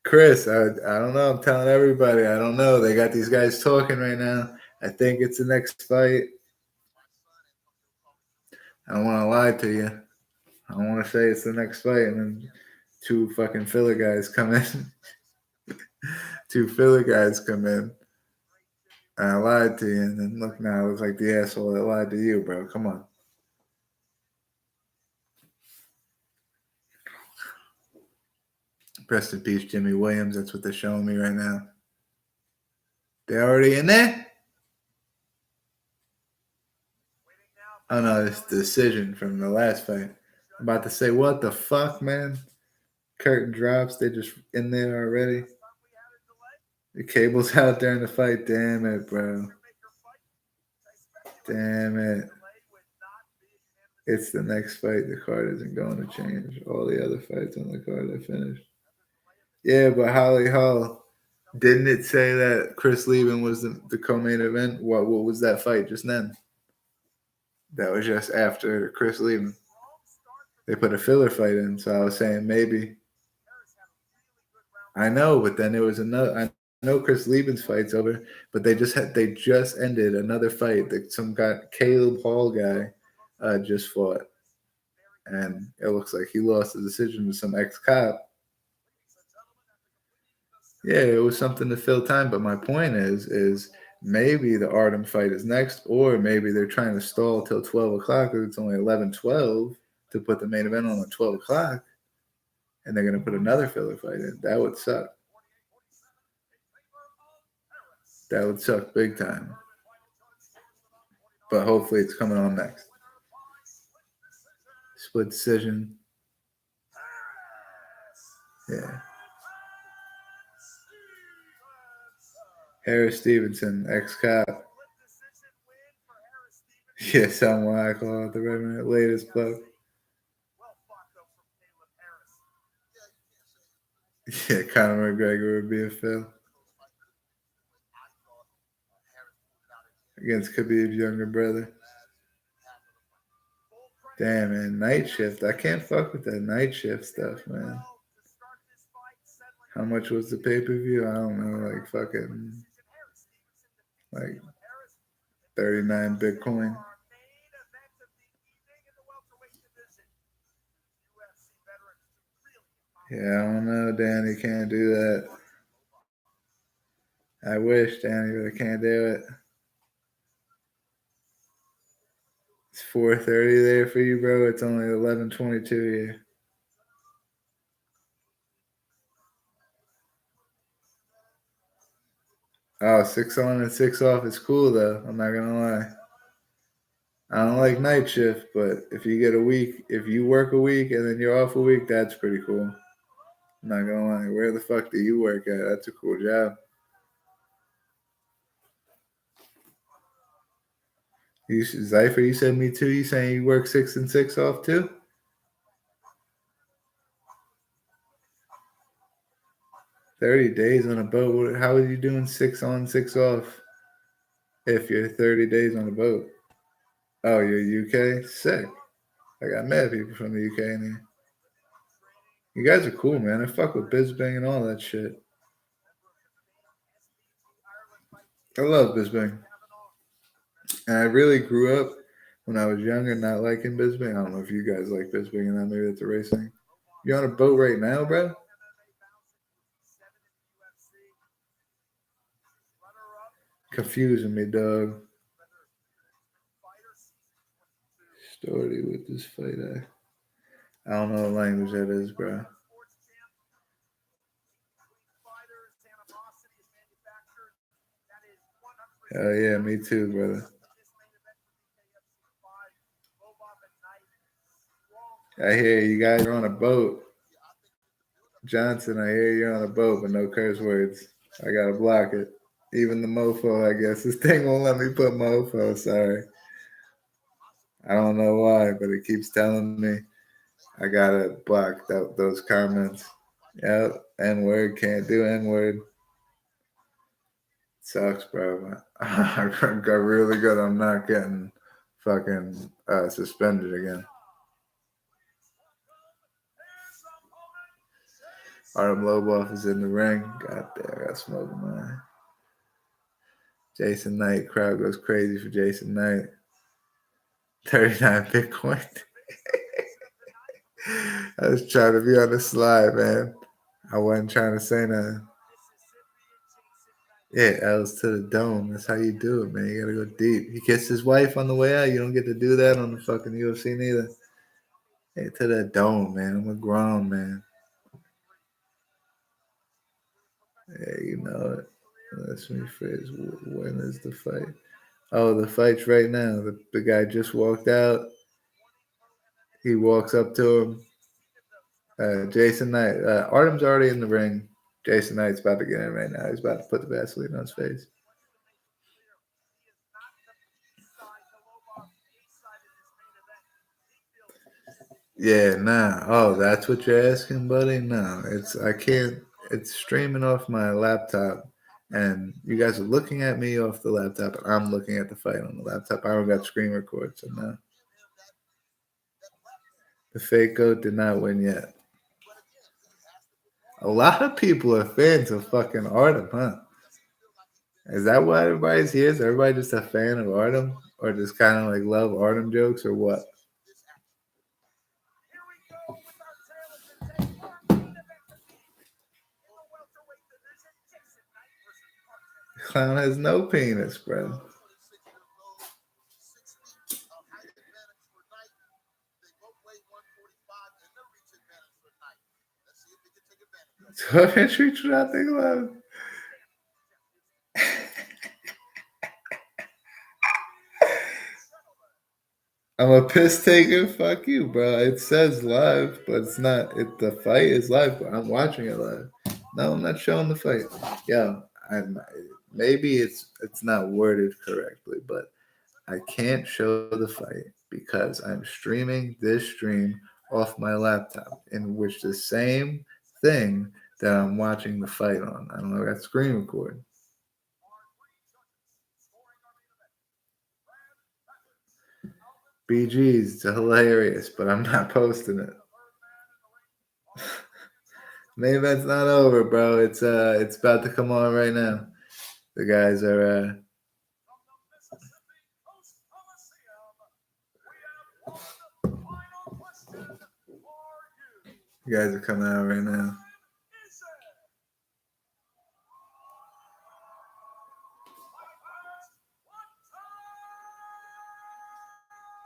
Chris, I don't know. I'm telling everybody. I don't know. They got these guys talking right now. I think it's the next fight. I don't want to lie to you. I don't want to say it's the next fight, and then two fucking filler guys come in. Two filler guys come in. And I lied to you, and then look now, I look like the asshole that lied to you, bro. Come on. Rest in peace, Jimmy Williams. That's what they're showing me right now. They already in there? Oh no, it's the decision from the last fight. I'm about to say, what the fuck, man? Curtain drops. They just in there already. The cable's out there in the fight. Damn it, bro. Damn it. It's the next fight. The card isn't going to change. All the other fights on the card are finished. Yeah, but Holly Hall, didn't it say that Chris Leben was the co-main event? What was that fight just then? That was just after Chris Leben. They put a filler fight in, so I was saying maybe. I know, but then there was another. I know Chris Leben's fight's over, but they just ended another fight that some guy, Caleb Hall guy, just fought, and it looks like he lost the decision to some ex-cop. Yeah, it was something to fill time. But my point is maybe the Artem fight is next, or maybe they're trying to stall till 12 o'clock because it's only 11:12 to put the main event on at 12 o'clock, and they're going to put another filler fight in. That would suck. That would suck big time. But hopefully it's coming on next. Split decision. Yeah. Harris Stevenson, ex-cop. Yeah, someone I call it the Redmond latest plug. Yeah, Conor McGregor would be a fill. Against Khabib's younger brother. Damn, man, night shift. I can't fuck with that night shift stuff, man. How much was the pay-per-view? I don't know, like fucking, like 39 Bitcoin. Yeah, I don't know, Danny. Can't do that. I wish, Danny, but I can't do it. It's 4:30 there for you, bro. It's only 11:22 here. Oh, 6 on and 6 off is cool, though. I'm not going to lie. I don't like night shift, but if you work a week and then you're off a week, that's pretty cool. I'm not going to lie. Where the fuck do you work at? That's a cool job. Zypher, you said me too? You saying you work 6 and 6 off too? $30 days on a boat. How are you doing 6 on, 6 off if you're 30 days on a boat? Oh, you're UK? Sick. I got mad people from the UK in here. You guys are cool, man. I fuck with Bisbing and all that shit. I love Bisbing. And I really grew up when I was younger, not liking Bisping. I don't know if you guys like Bisping and that. Maybe that's a racing. You on a boat right now, bro? Confusing me, dog. Story with this fight. I don't know what language that is, bro. Hell yeah, me too, brother. I hear you guys are on a boat. Johnson, I hear you're on a boat, but no curse words. I gotta block it. Even the mofo, I guess. This thing won't let me put mofo, sorry. I don't know why, but it keeps telling me I gotta block those comments. Yep, N-word, can't do N-word. Sucks, bro. I got really good. I'm not getting fucking suspended again. Artem Lobov is in the ring. God damn, I got smoke in my eye. Jason Knight, crowd goes crazy for Jason Knight. 39 Bitcoin. I was trying to be on the slide, man. I wasn't trying to say nothing. Yeah, L's to the dome. That's how you do it, man. You gotta go deep. He kissed his wife on the way out. You don't get to do that on the fucking UFC neither. Hey, to the dome, man. I'm a grown man. Yeah, you know it. Let's rephrase. When is the fight? Oh, the fight's right now. The guy just walked out. He walks up to him. Jason Knight. Artem's already in the ring. Jason Knight's about to get in right now. He's about to put the Vaseline on his face. Yeah, nah. Oh, that's what you're asking, buddy? No, I can't. It's streaming off my laptop, and you guys are looking at me off the laptop, and I'm looking at the fight on the laptop. I don't got screen record, so no. The fake goat did not win yet. A lot of people are fans of fucking Artem, huh? Is that why everybody's here? Is everybody just a fan of Artem? Or just kind of like love Artem jokes or what? Clown has no penis, bro. So entry should I think about it? I'm a piss taker. Fuck you, bro. It says live, but it's not. The fight is live, but I'm watching it live. No, I'm not showing the fight. Yeah, maybe it's not worded correctly, but I can't show the fight because I'm streaming this stream off my laptop, in which the same thing that I'm watching the fight on. I don't know. I got screen record. BG's, it's hilarious, but I'm not posting it. Main event's not over, bro. It's about to come on right now. The guys are coming out right now.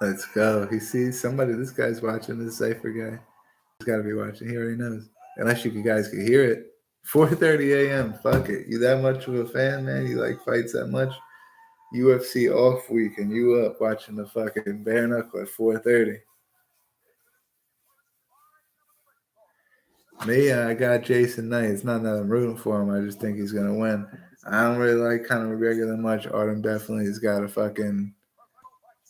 Let's go. He sees somebody. This guy's watching. This Cypher guy. He's got to be watching. He already knows. Unless you guys could hear it. 4:30 a.m. Fuck it. You that much of a fan, man? You like fights that much? UFC off week and you up watching the fucking Bare-knuckle at 4:30. Me, I got Jason Knight. It's not that I'm rooting for him. I just think he's gonna win. I don't really like Conor McGregor that much. Artem definitely has got a fucking,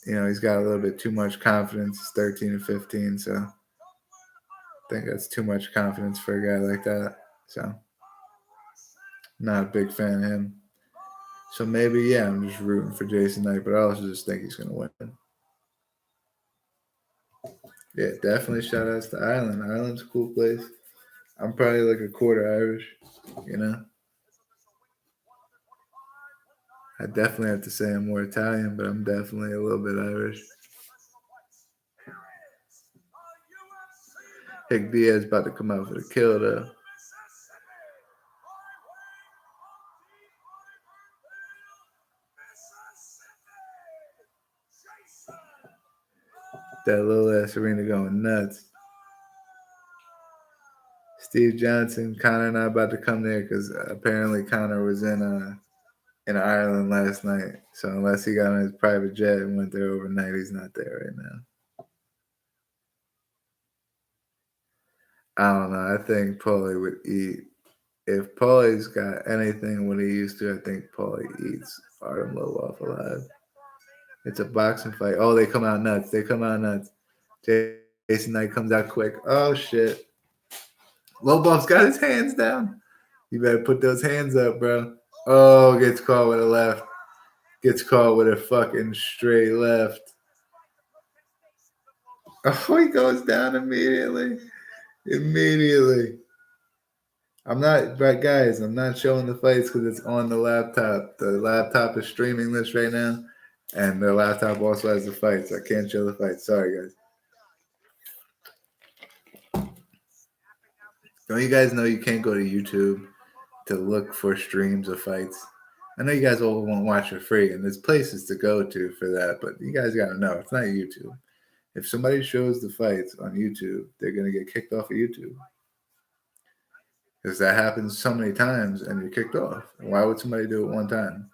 he's got a little bit too much confidence. He's 13 and 15, so I think that's too much confidence for a guy like that. So, not a big fan of him. So maybe, yeah, I'm just rooting for Jason Knight, but I also just think he's gonna win. Yeah, definitely shout outs to Ireland. Ireland's a cool place. I'm probably like a quarter Irish, I definitely have to say I'm more Italian, but I'm definitely a little bit Irish. Hick Diaz about to come out for the kill though. That little ass arena going nuts. Steve Johnson, Connor not about to come there because apparently Connor was in Ireland last night. So unless he got on his private jet and went there overnight, he's not there right now. I don't know. I think Paulie would eat. If Paulie's got anything what he used to, I think Paulie eats Artem Lobov alive. It's a boxing fight. Oh, they come out nuts. They come out nuts. Jason Knight comes out quick. Oh, shit. Lobov's got his hands down. You better put those hands up, bro. Oh, gets caught with a left. Gets caught with a fucking straight left. Oh, he goes down immediately. Immediately. I'm not showing the fights because it's on the laptop. The laptop is streaming this right now, and the laptop also has the fights. I can't show the fights. Sorry, guys. Don't you guys know you can't go to YouTube to look for streams of fights? I know you guys all won't watch it free, and there's places to go to for that, but you guys got to know it's not YouTube. If somebody shows the fights on YouTube, they're going to get kicked off of YouTube. Because that happens so many times and you're kicked off. Why would somebody do it one time?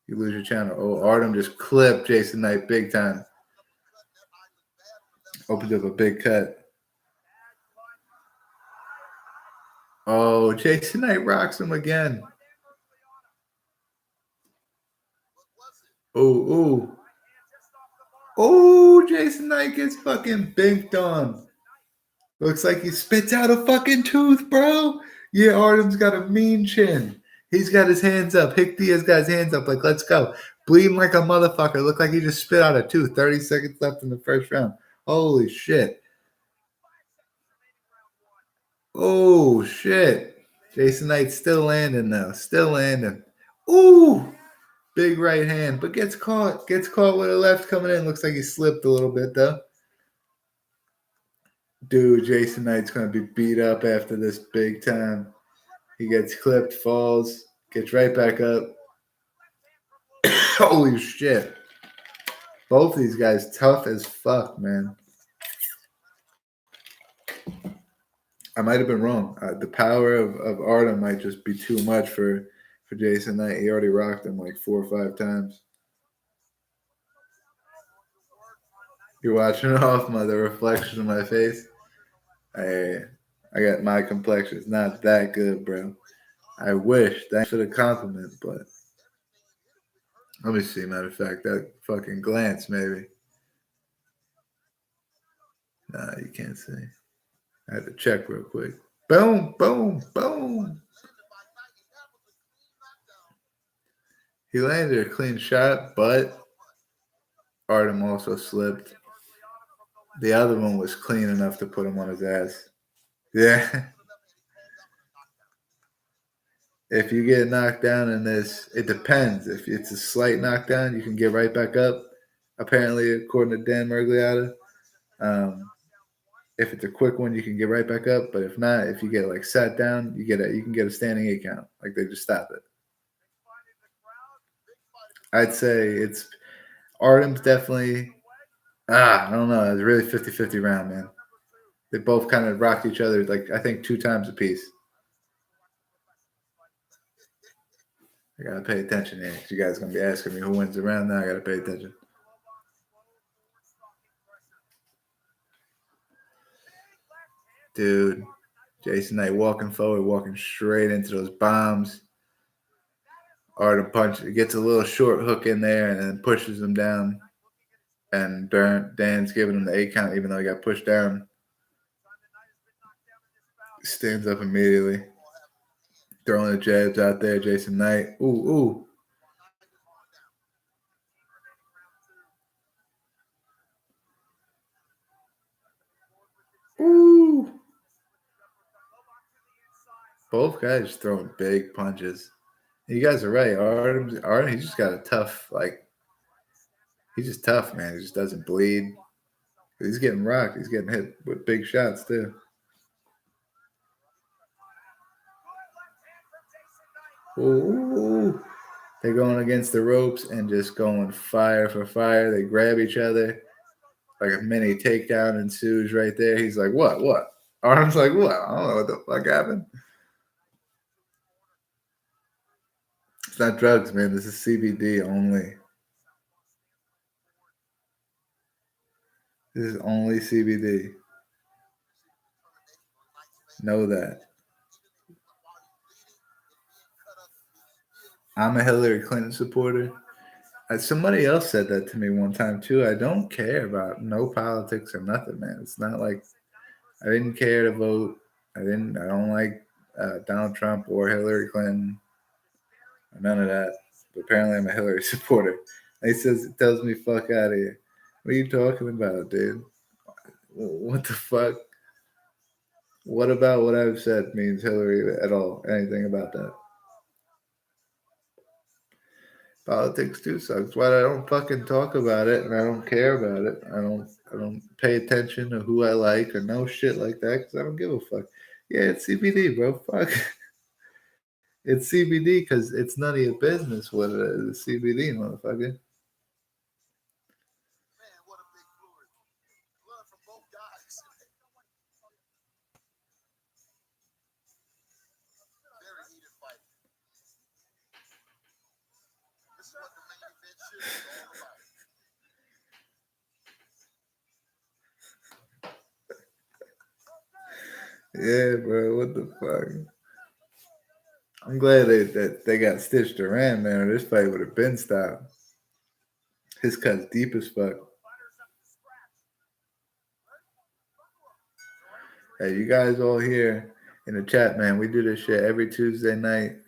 You lose your channel. Oh, Artem just clipped Jason Knight big time. Opened up a big cut. Oh, Jason Knight rocks him again. Oh. Oh, Jason Knight gets fucking binked on. Looks like he spits out a fucking tooth, bro. Yeah, Artem's got a mean chin. He's got his hands up. Hick Diaz got his hands up. Like, let's go. Bleeding like a motherfucker. Looked like he just spit out a tooth. 30 seconds left in the first round. Holy shit. Oh, shit. Jason Knight's still landing now. Still landing. Ooh. Big right hand. But gets caught. Gets caught with a left coming in. Looks like he slipped a little bit, though. Dude, Jason Knight's going to be beat up after this big time. He gets clipped, falls, gets right back up. Holy shit. Both these guys tough as fuck, man. I might have been wrong. The power of Artem might just be too much for Jason Knight. He already rocked him like 4 or 5 times. You're watching off the reflection of my face. I got my complexion. It's not that good, bro. I wish. Thanks for the compliment, but let me see. Matter of fact, that fucking glance, maybe. Nah, you can't see. I had to check real quick. Boom, boom, boom. He landed a clean shot, but Artem also slipped. The other one was clean enough to put him on his ass. Yeah. If you get knocked down in this, it depends. If it's a slight knockdown, you can get right back up. Apparently, according to Dan Mergliata. If it's a quick one, you can get right back up. But if not, if you get like sat down, you can get a standing 8 count. Like they just stop it. I'd say it's Artem's definitely. I don't know. It's really 50-50 round, man. They both kind of rocked each other, like I think 2 times apiece. I gotta pay attention here. You guys gonna be asking me who wins the round now. I gotta pay attention. Dude, Jason Knight walking forward, walking straight into those bombs. Artem punch. It gets a little short hook in there and then pushes him down. And Dan's giving him the 8 count, even though he got pushed down. Stands up immediately. Throwing the jabs out there, Jason Knight. Ooh. Ooh. Both guys throwing big punches. You guys are right. Artem, he just got a tough, he's just tough, man. He just doesn't bleed. He's getting rocked. He's getting hit with big shots, too. Ooh. They're going against the ropes and just going fire for fire. They grab each other. Like a mini takedown ensues right there. He's like, what? Artem's like, what? I don't know what the fuck happened. It's not drugs, man. This is CBD only. This is only CBD. Know that. I'm a Hillary Clinton supporter. Somebody else said that to me one time too. I don't care about no politics or nothing, man. It's not like I didn't care to vote. I don't like Donald Trump or Hillary Clinton or none of that. But apparently, I'm a Hillary supporter. He says it tells me fuck out of here. What are you talking about, dude? What the fuck? What about what I've said means Hillary at all? Anything about that? Politics too sucks. Why I don't fucking talk about it and I don't care about it. I don't pay attention to who I like or no shit like that because I don't give a fuck. Yeah, it's CBD, bro. Fuck. It's CBD because it's none of your business what it is. It's CBD, motherfucker. Yeah, bro. What the fuck? I'm glad that they got stitched around, man. Or this fight would have been stopped. His cut's deep as fuck. Hey, you guys all here in the chat, man. We do this shit every Tuesday night.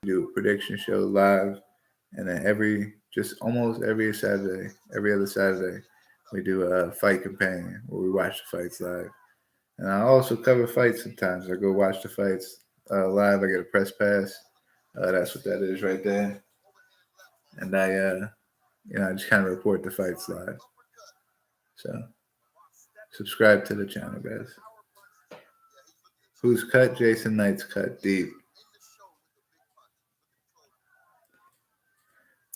We do a prediction show live, and then almost every Saturday, every other Saturday, we do a fight companion where we watch the fights live. And I also cover fights sometimes. I go watch the fights live. I get a press pass. That's what that is right there. And I just kind of report the fights live. So subscribe to the channel, guys. Who's cut? Jason Knight's cut deep.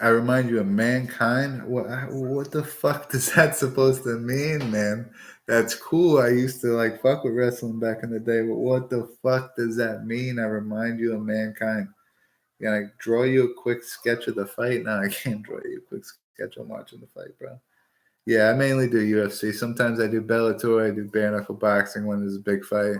I remind you of Mankind. What the fuck does that supposed to mean, man? That's cool. I used to like fuck with wrestling back in the day, but what the fuck does that mean? I remind you of Mankind. Can I draw you a quick sketch of the fight? No, I can't draw you a quick sketch. I'm watching the fight, bro. Yeah, I mainly do UFC. Sometimes I do Bellator. I do bare-knuckle boxing when there's a big fight.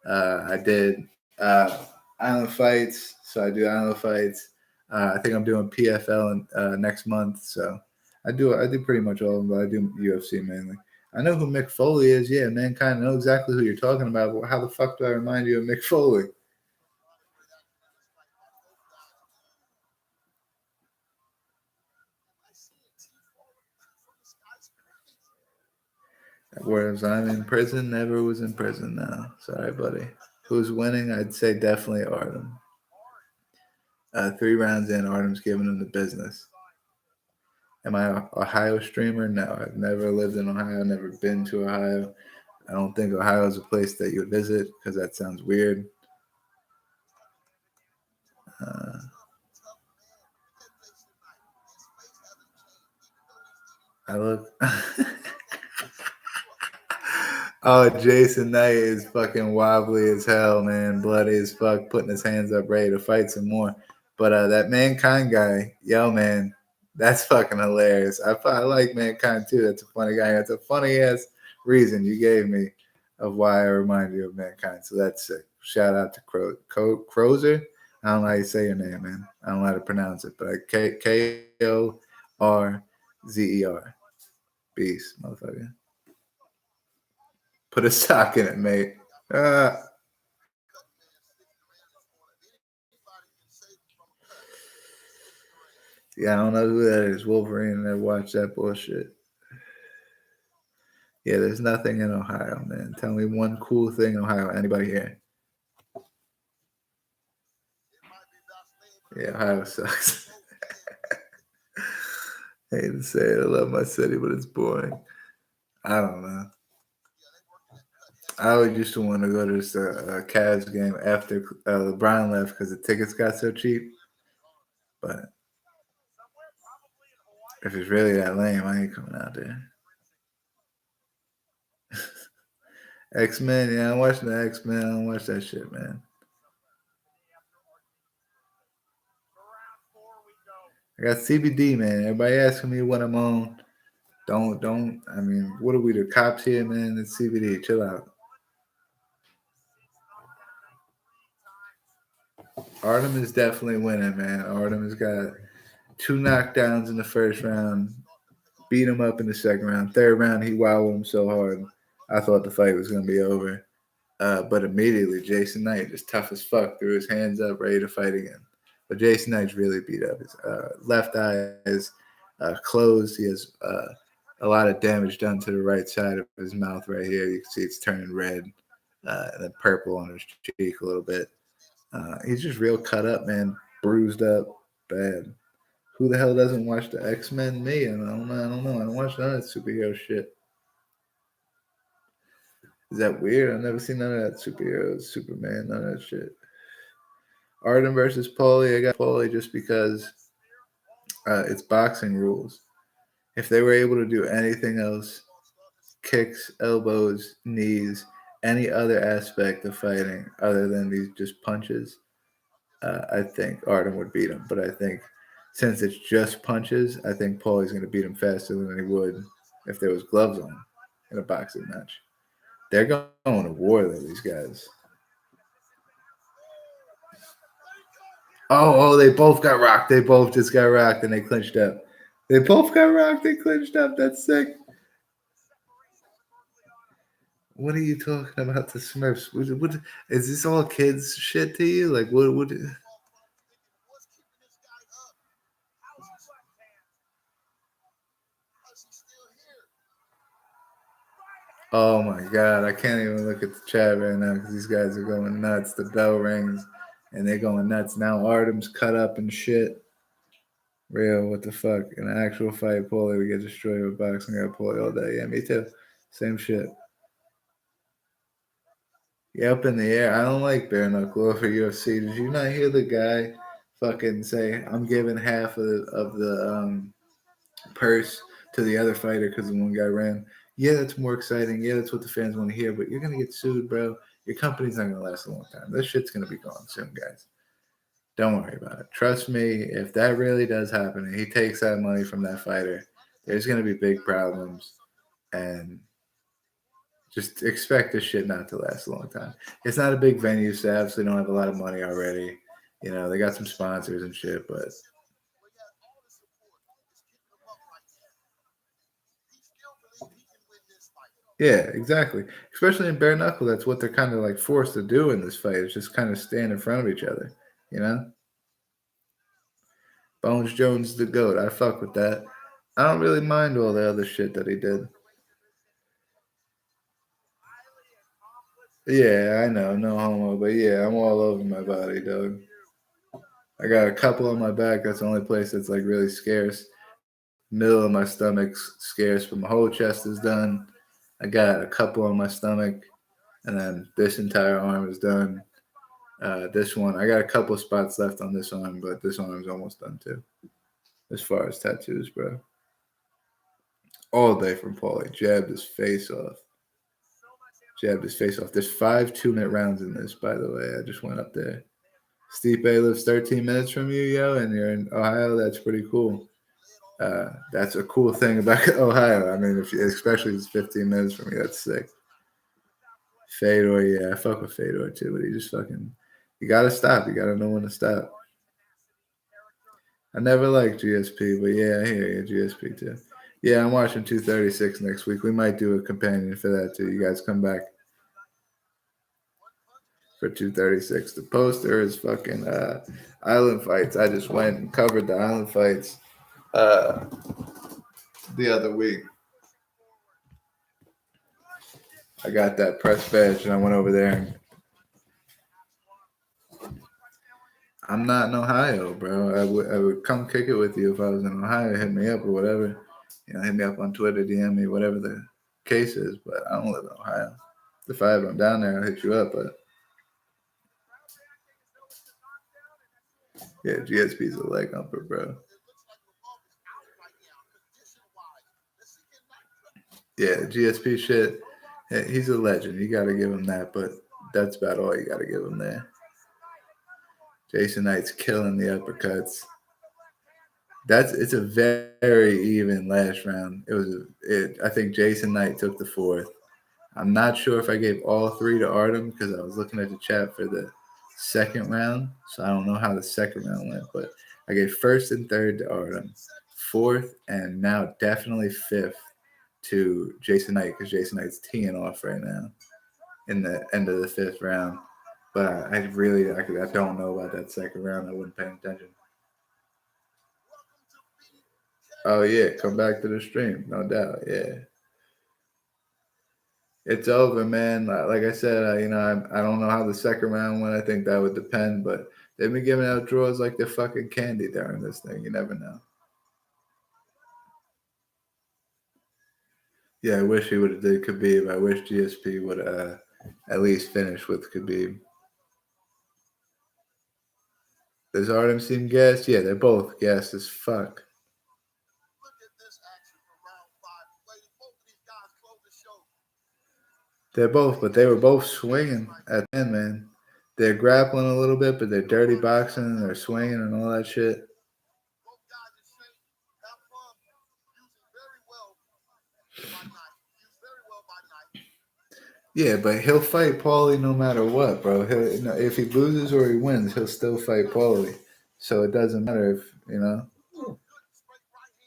I did Island Fights, so I do Island Fights. I think I'm doing PFL next month, so I do pretty much all of them, but I do UFC mainly. I know who Mick Foley is. Yeah, Mankind. I know exactly who you're talking about, but how the fuck do I remind you of Mick Foley? Whereas I'm in prison, never was in prison now. Sorry, buddy. Who's winning? I'd say definitely Artem. 3 rounds in, Artem's giving him the business. Am I an Ohio streamer? No, I've never lived in Ohio, never been to Ohio. I don't think Ohio is a place that you would visit because that sounds weird. I look. Oh, Jason Knight is fucking wobbly as hell, man. Bloody as fuck, putting his hands up, ready to fight some more. But that Mankind guy, yo, man, that's fucking hilarious. I like Mankind too. That's a funny guy. That's a funny ass reason you gave me of why I remind you of Mankind. So that's sick. Shout out to Crozer. I don't know how you say your name, man. I don't know how to pronounce it, but Korzer. Beast, motherfucker. Put a sock in it, mate. Yeah, I don't know who that is. Wolverine. I watch that bullshit. Yeah, there's nothing in Ohio, man. Tell me one cool thing in Ohio. Anybody here? Yeah, Ohio sucks. I hate to say it. I love my city, but it's boring. I don't know. I always used to want to go to this Cavs game after LeBron left because the tickets got so cheap. But if it's really that lame, I ain't coming out there. X-Men, yeah, I'm watching the X-Men. I don't watch that shit, man. I got CBD, man. Everybody asking me what I'm on. Don't. I mean, what are we, the cops here, man? It's CBD. Chill out. Artem is definitely winning, man. Artem has got 2 knockdowns in the first round, beat him up in the second round. Third round, he wowed him so hard. I thought the fight was going to be over. But immediately, Jason Knight, just tough as fuck, threw his hands up, ready to fight again. But Jason Knight's really beat up. His left eye is closed. He has a lot of damage done to the right side of his mouth right here. You can see it's turning red and then purple on his cheek a little bit. He's just real cut up, man. Bruised up, bad. Who the hell doesn't watch the X-Men? Me. I don't know. I don't watch none of that superhero shit. Is that weird? I've never seen none of that superheroes, Superman, none of that shit. Artem versus Paulie. I got Paulie just because it's boxing rules. If they were able to do anything else, kicks, elbows, knees, any other aspect of fighting other than these just punches, I think Artem would beat him. But I think since it's just punches, I think Paulie's going to beat him faster than he would if there was gloves on in a boxing match. They're going to war, though, these guys. Oh, they both got rocked. They both just got rocked and they clinched up. They both got rocked. They clinched up. That's sick. What are you talking about, the Smurfs? What is this all kids shit to you? Like, what? Oh my god, I can't even look at the chat right now because these guys are going nuts. The bell rings and they're going nuts. Now Artem's cut up and shit. Real, what the fuck? In an actual fight, Paulie would get destroyed with boxing. I got Paulie all day. Yeah, me too. Same shit. Yeah, up in the air. I don't like bare-knuckle over UFC. Did you not hear the guy fucking say, I'm giving half of the purse to the other fighter because the one guy ran? Yeah, that's more exciting. Yeah, that's what the fans want to hear, but you're going to get sued, bro. Your company's not going to last a long time. This shit's going to be gone soon, guys. Don't worry about it. Trust me, if that really does happen and he takes that money from that fighter, there's going to be big problems. And just expect this shit not to last a long time. It's not a big venue, so they absolutely don't have a lot of money already. You know, they got some sponsors and shit, but yeah, exactly. Especially in bare knuckle, that's what they're kind of like forced to do in this fight. It's just kind of stand in front of each other, you know? Bones Jones the GOAT. I fuck with that. I don't really mind all the other shit that he did. Yeah, I know, no homo, but yeah, I'm all over my body, dog. I got a couple on my back. That's the only place that's like really scarce. Middle of my stomach's scarce, but my whole chest is done. I got a couple on my stomach, and then this entire arm is done. This one, I got a couple spots left on this arm, but this arm's almost done too. As far as tattoos, bro. All day from Paulie. Jabbed his face off. Jabbed his face off. There's 5 2-minute rounds in this, by the way. I just went up there. Stipe lives 13 minutes from you, yo, and you're in Ohio. That's pretty cool. That's a cool thing about Ohio. I mean, especially if it's 15 minutes from me, that's sick. Fedor, yeah, I fuck with Fedor too, but he just fucking, you gotta stop. You gotta know when to stop. I never liked GSP, but yeah, I hear you, GSP too. Yeah, I'm watching 236 next week. We might do a companion for that too. You guys come back for 236. The poster is fucking Island Fights. I just went and covered the Island Fights the other week. I got that press badge and I went over there. And I'm not in Ohio, bro. I would come kick it with you if I was in Ohio. Hit me up or whatever. You know, hit me up on Twitter, DM me, whatever the case is. But I don't live in Ohio. If I have him down there, I'll hit you up. But yeah, GSP's a leg humper, bro. Yeah, GSP shit. He's a legend. You got to give him that, but that's about all you got to give him there. Jason Knight's killing the uppercuts. It's a very even last round. I think Jason Knight took the fourth. I'm not sure if I gave all three to Artem because I was looking at the chat for the second round, so I don't know how the second round went, but I gave first and third to Artem, fourth and now definitely fifth to Jason Knight because Jason Knight's teeing off right now in the end of the fifth round. But I don't know about that second round. I wasn't paying attention. Oh yeah, come back to the stream, no doubt. Yeah, it's over, man. Like I said, I don't know how the second round went. I think that would depend, but they've been giving out draws like they're fucking candy during this thing. You never know. Yeah, I wish he would have did Khabib. I wish GSP would at least finish with Khabib. Does Artem seem gassed? Yeah, they're both gassed as fuck. They're both, but they were both swinging at the end, man. They're grappling a little bit, but they're dirty boxing and they're swinging and all that shit. Yeah, but he'll fight Paulie no matter what, bro. If he loses or he wins, he'll still fight Paulie. So it doesn't matter if,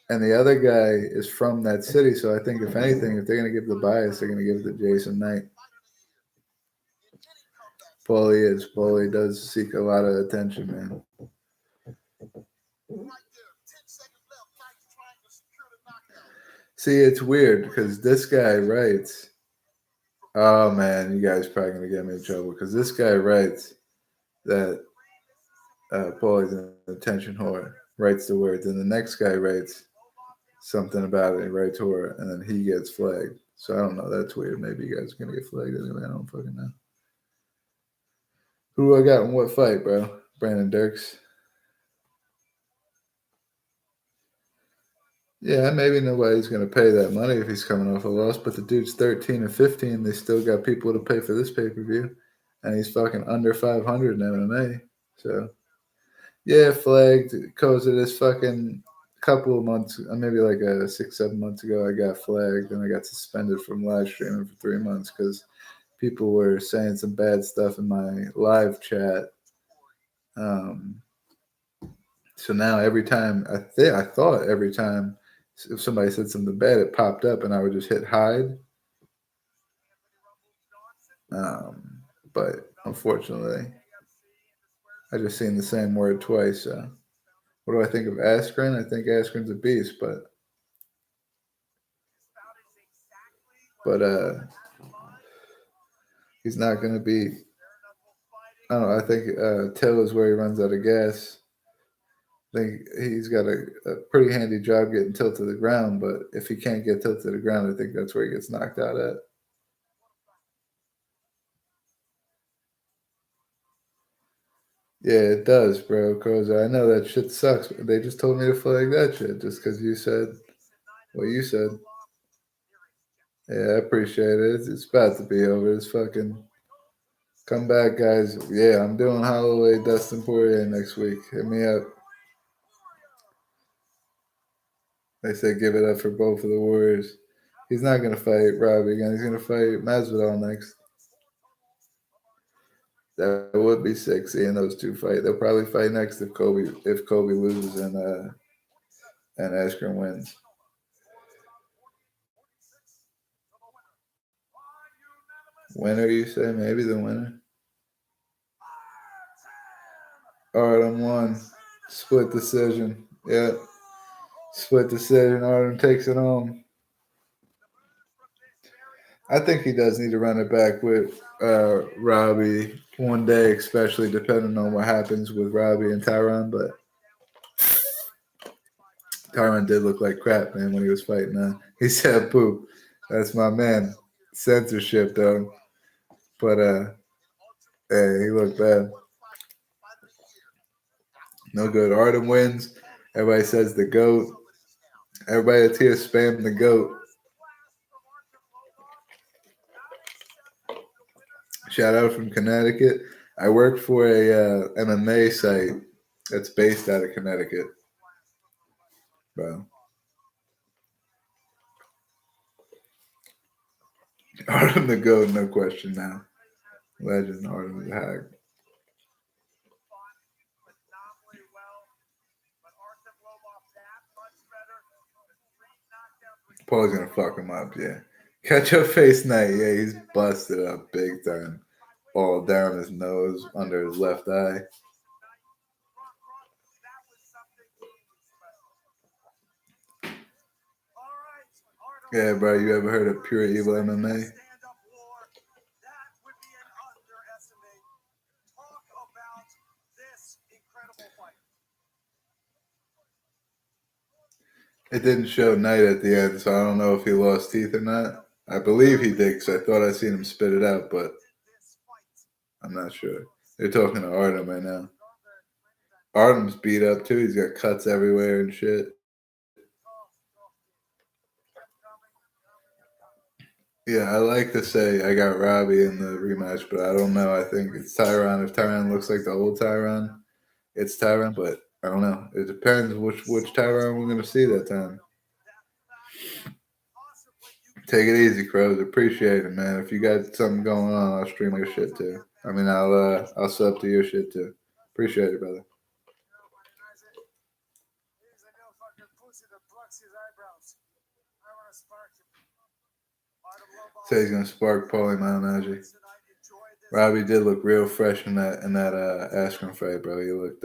And the other guy is from that city, so I think if anything, if they're going to give the bias, they're going to give it to Jason Knight. Paulie does seek a lot of attention, man. See, it's weird because this guy writes. Oh man, you guys are probably gonna get me in trouble because this guy writes that Paulie's an attention whore. Writes the words, and the next guy writes something about it. He writes whore, and then he gets flagged. So I don't know. That's weird. Maybe you guys are gonna get flagged anyway. I don't fucking know. Who do I got in what fight, bro? Brandon Dirks. Yeah, maybe nobody's going to pay that money if he's coming off a loss, but the dude's 13 and 15. They still got people to pay for this pay-per-view, and he's fucking under 500 in MMA. So, yeah, flagged because of this fucking couple of months, maybe like 6-7 months ago, I got flagged, and I got suspended from live streaming for 3 months because people were saying some bad stuff in my live chat. So now every time, I thought every time if somebody said something bad, it popped up and I would just hit hide. But unfortunately, I just seen the same word twice. So what do I think of Askren? I think Askren's a beast, but he's not going to be. I don't know. I think Till is where he runs out of gas. I think he's got a pretty handy job getting Till to the ground, but if he can't get Till to the ground, I think that's where he gets knocked out at. Yeah, it does, bro. Because I know that shit sucks. They just told me to flag that shit just because you said what you said. Yeah, I appreciate it. It's about to be over. It's fucking come back, guys. Yeah, I'm doing Holloway, Dustin Poirier next week. Hit me up. They say give it up for both of the Warriors. He's not gonna fight Robbie again. He's gonna fight Masvidal next. That would be sick seeing those two fight. They'll probably fight next if Kobe loses and Askren wins. Winner, you say? Maybe the winner. Artem won. Split decision. Yeah. Split decision. Artem takes it home. I think he does need to run it back with Robbie one day, especially depending on what happens with Robbie and Tyron. But Tyron did look like crap, man, when he was fighting. He said poop. That's my man. Censorship, though. But hey, he looked bad. No good. Artem wins. Everybody says the GOAT. Everybody that's here spam the GOAT. Shout out from Connecticut. I work for a MMA site that's based out of Connecticut. Bro. Artem the GOAT, no question now. Legend, Artem the Hag. Paul's gonna fuck him up, yeah. Catch your face night, yeah, he's busted up big time. All down his nose, under his left eye. Yeah, bro, you ever heard of Pure Evil MMA? It didn't show Knight at the end, so I don't know if he lost teeth or not. I believe he did, because I thought I seen him spit it out, but I'm not sure. They're talking to Artem right now. Artem's beat up too. He's got cuts everywhere and shit. Yeah, I like to say I got Robbie in the rematch, but I don't know. I think it's Tyron. If Tyron looks like the old Tyron, it's Tyron, but I don't know. It depends which Tyron we're going to see that time. Take it easy, Crows. Appreciate it, man. If you got something going on, I'll stream your shit too. I mean, I'll sub to your shit too. Appreciate it, brother. Say he's gonna spark Paulie Malignaggi. Robbie did look real fresh in that Askren fight, bro. He looked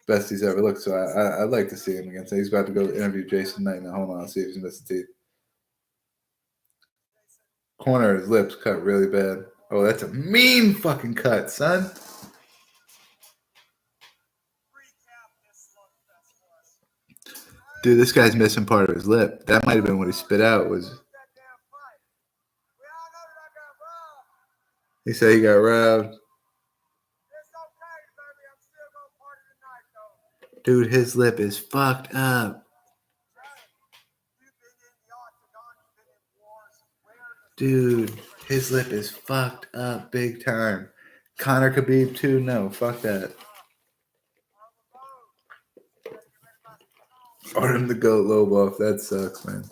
best he's ever looked. So I'd like to see him again. So he's about to go interview Jason Knight now. Hold on, I'll see if he's missing teeth. Corner of his lips cut really bad. Oh, that's a mean fucking cut, son. Dude, this guy's missing part of his lip. That might have been what he spit out. He said he got robbed. Dude, his lip is fucked up. Dude, his lip is fucked up big time. Conor Khabib too? No, fuck that. Artem the GOAT Lobov. That sucks, man.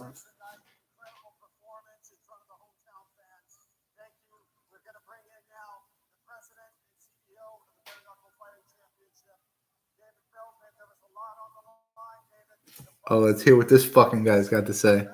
Oh, let's hear what this fucking guy's got to say.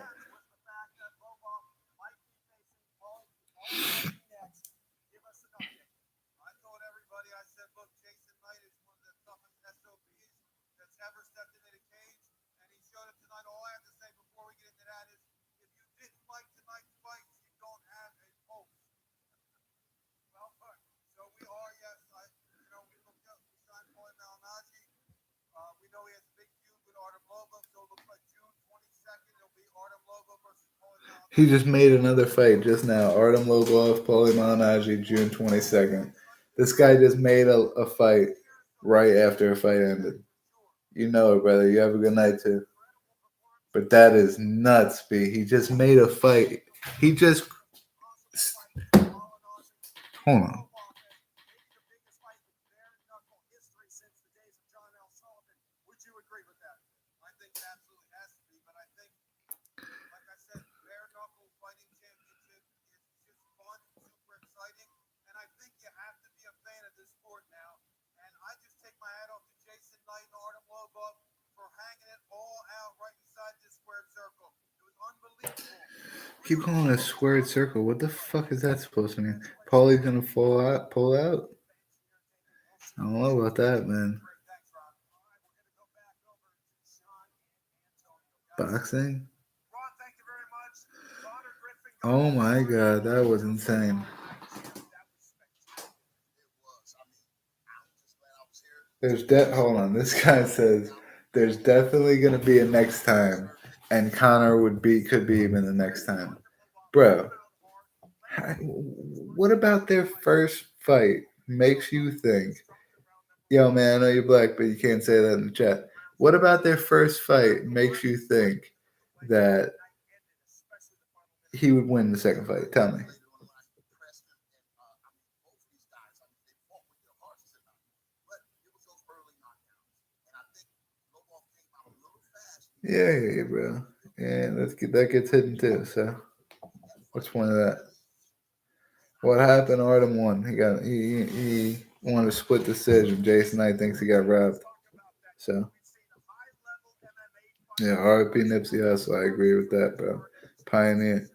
He just made another fight just now. Artem Lobov, Paulie Malignaggi, June 22nd. This guy just made a fight right after a fight ended. You know it, brother. You have a good night, too. But that is nuts, B. He just made a fight. He just... Hold on. Keep calling it a squared circle. What the fuck is that supposed to mean? Paulie's gonna pull out? I don't know about that, man. Boxing? Oh my god, that was insane. Hold on. This guy says there's definitely gonna be a next time, and Conor could be even the next time. Bro, What about their first fight makes you think, yo, man, I know you're black, but you can't say that in the chat. What about their first fight makes you think that he would win the second fight? Tell me. Yeah, bro. Yeah, that gets hidden too. So, what's one of that? What happened? Artem won. He won a split decision. Jason Knight thinks he got robbed. So, yeah, RP Nipsey Hussle. I agree with that, bro. Pioneer.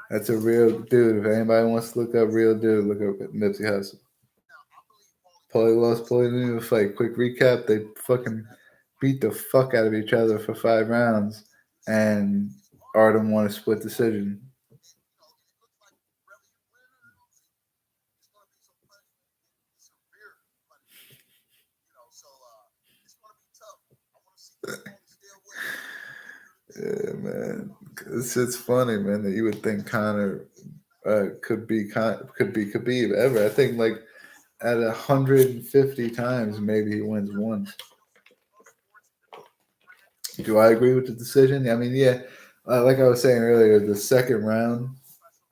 That's a real dude. If anybody wants to look up real dude, look up Nipsey Hussle. Paulie lost. Paulie didn't even fight. Quick recap: they fucking beat the fuck out of each other for 5 rounds, and Artem won a split decision. Yeah, man, it's just funny, man, that you would think Connor could be Khabib ever. I think like at 150 times, maybe he wins once. Do I agree with the decision? I mean, yeah, like I was saying earlier, the second round,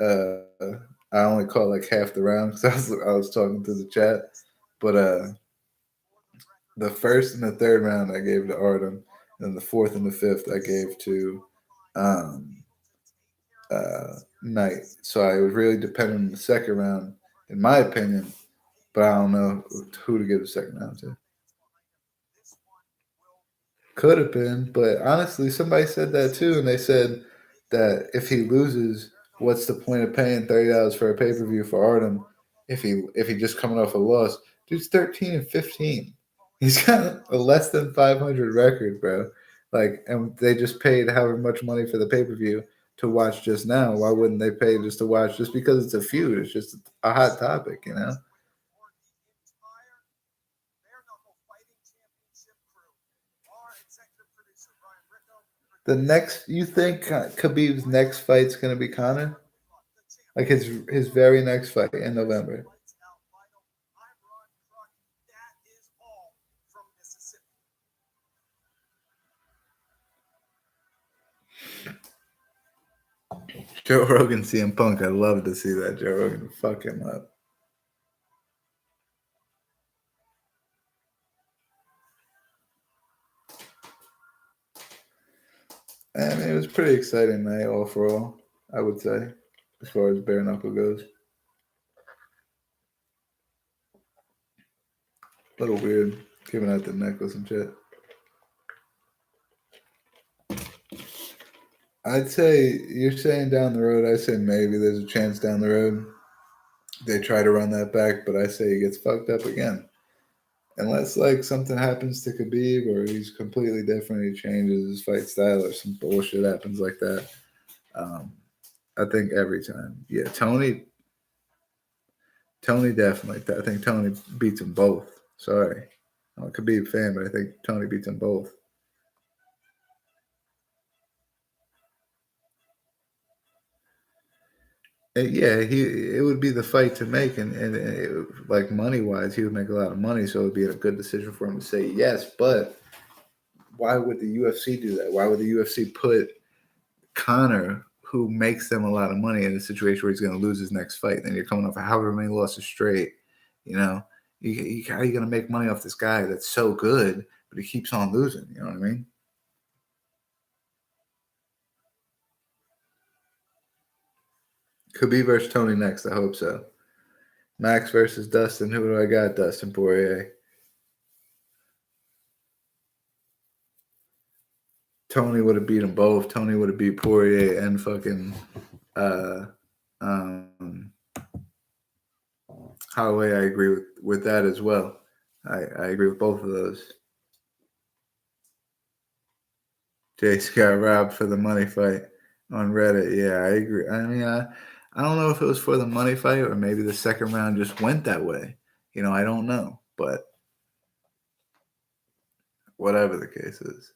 uh, I only caught like half the round because I was talking to the chat, but the first and the third round I gave to Artem, and the fourth and the fifth I gave to um, Knight. So I was really dependent on the second round, in my opinion, but I don't know who to give the second round to. Could have been, but honestly, somebody said that too, and they said that if he loses, what's the point of paying $30 for a pay per view for Artem if he just coming off a loss? Dude's 13-15. He's got a less than 500 record, bro. Like, and they just paid however much money for the pay per view to watch just now. Why wouldn't they pay just to watch? Just because it's a feud, it's just a hot topic, you know. The next, you think Khabib's next fight's gonna be Conor? Like his very next fight in November. Joe Rogan CM Punk. I'd love to see that. Joe Rogan fuck him up. I mean, it was pretty exciting night overall, I would say, as far as bare-knuckle goes. A little weird, giving out the necklace and shit. I'd say you're saying down the road. I say maybe there's a chance down the road they try to run that back, but I say he gets fucked up again. Unless like something happens to Khabib or he's completely different, he changes his fight style or some bullshit happens like that. I think every time, yeah, Tony definitely. I think Tony beats them both. Sorry, I'm a Khabib fan, but I think Tony beats them both. Yeah, it would be the fight to make, and like money wise, he would make a lot of money, so it would be a good decision for him to say yes. But why would the UFC do that? Why would the UFC put Conor, who makes them a lot of money, in a situation where he's going to lose his next fight? Then you're coming off of however many losses straight. You know, how are you going to make money off this guy that's so good, but he keeps on losing? You know what I mean? Khabib versus Tony next. I hope so. Max versus Dustin. Who do I got? Dustin Poirier. Tony would have beat them both. Tony would have beat Poirier and fucking Holloway. I agree with that as well. I agree with both of those. Jace got robbed for the money fight on Reddit. Yeah, I agree. I mean, I don't know if it was for the money fight or maybe the second round just went that way. You know, I don't know. But whatever the case is.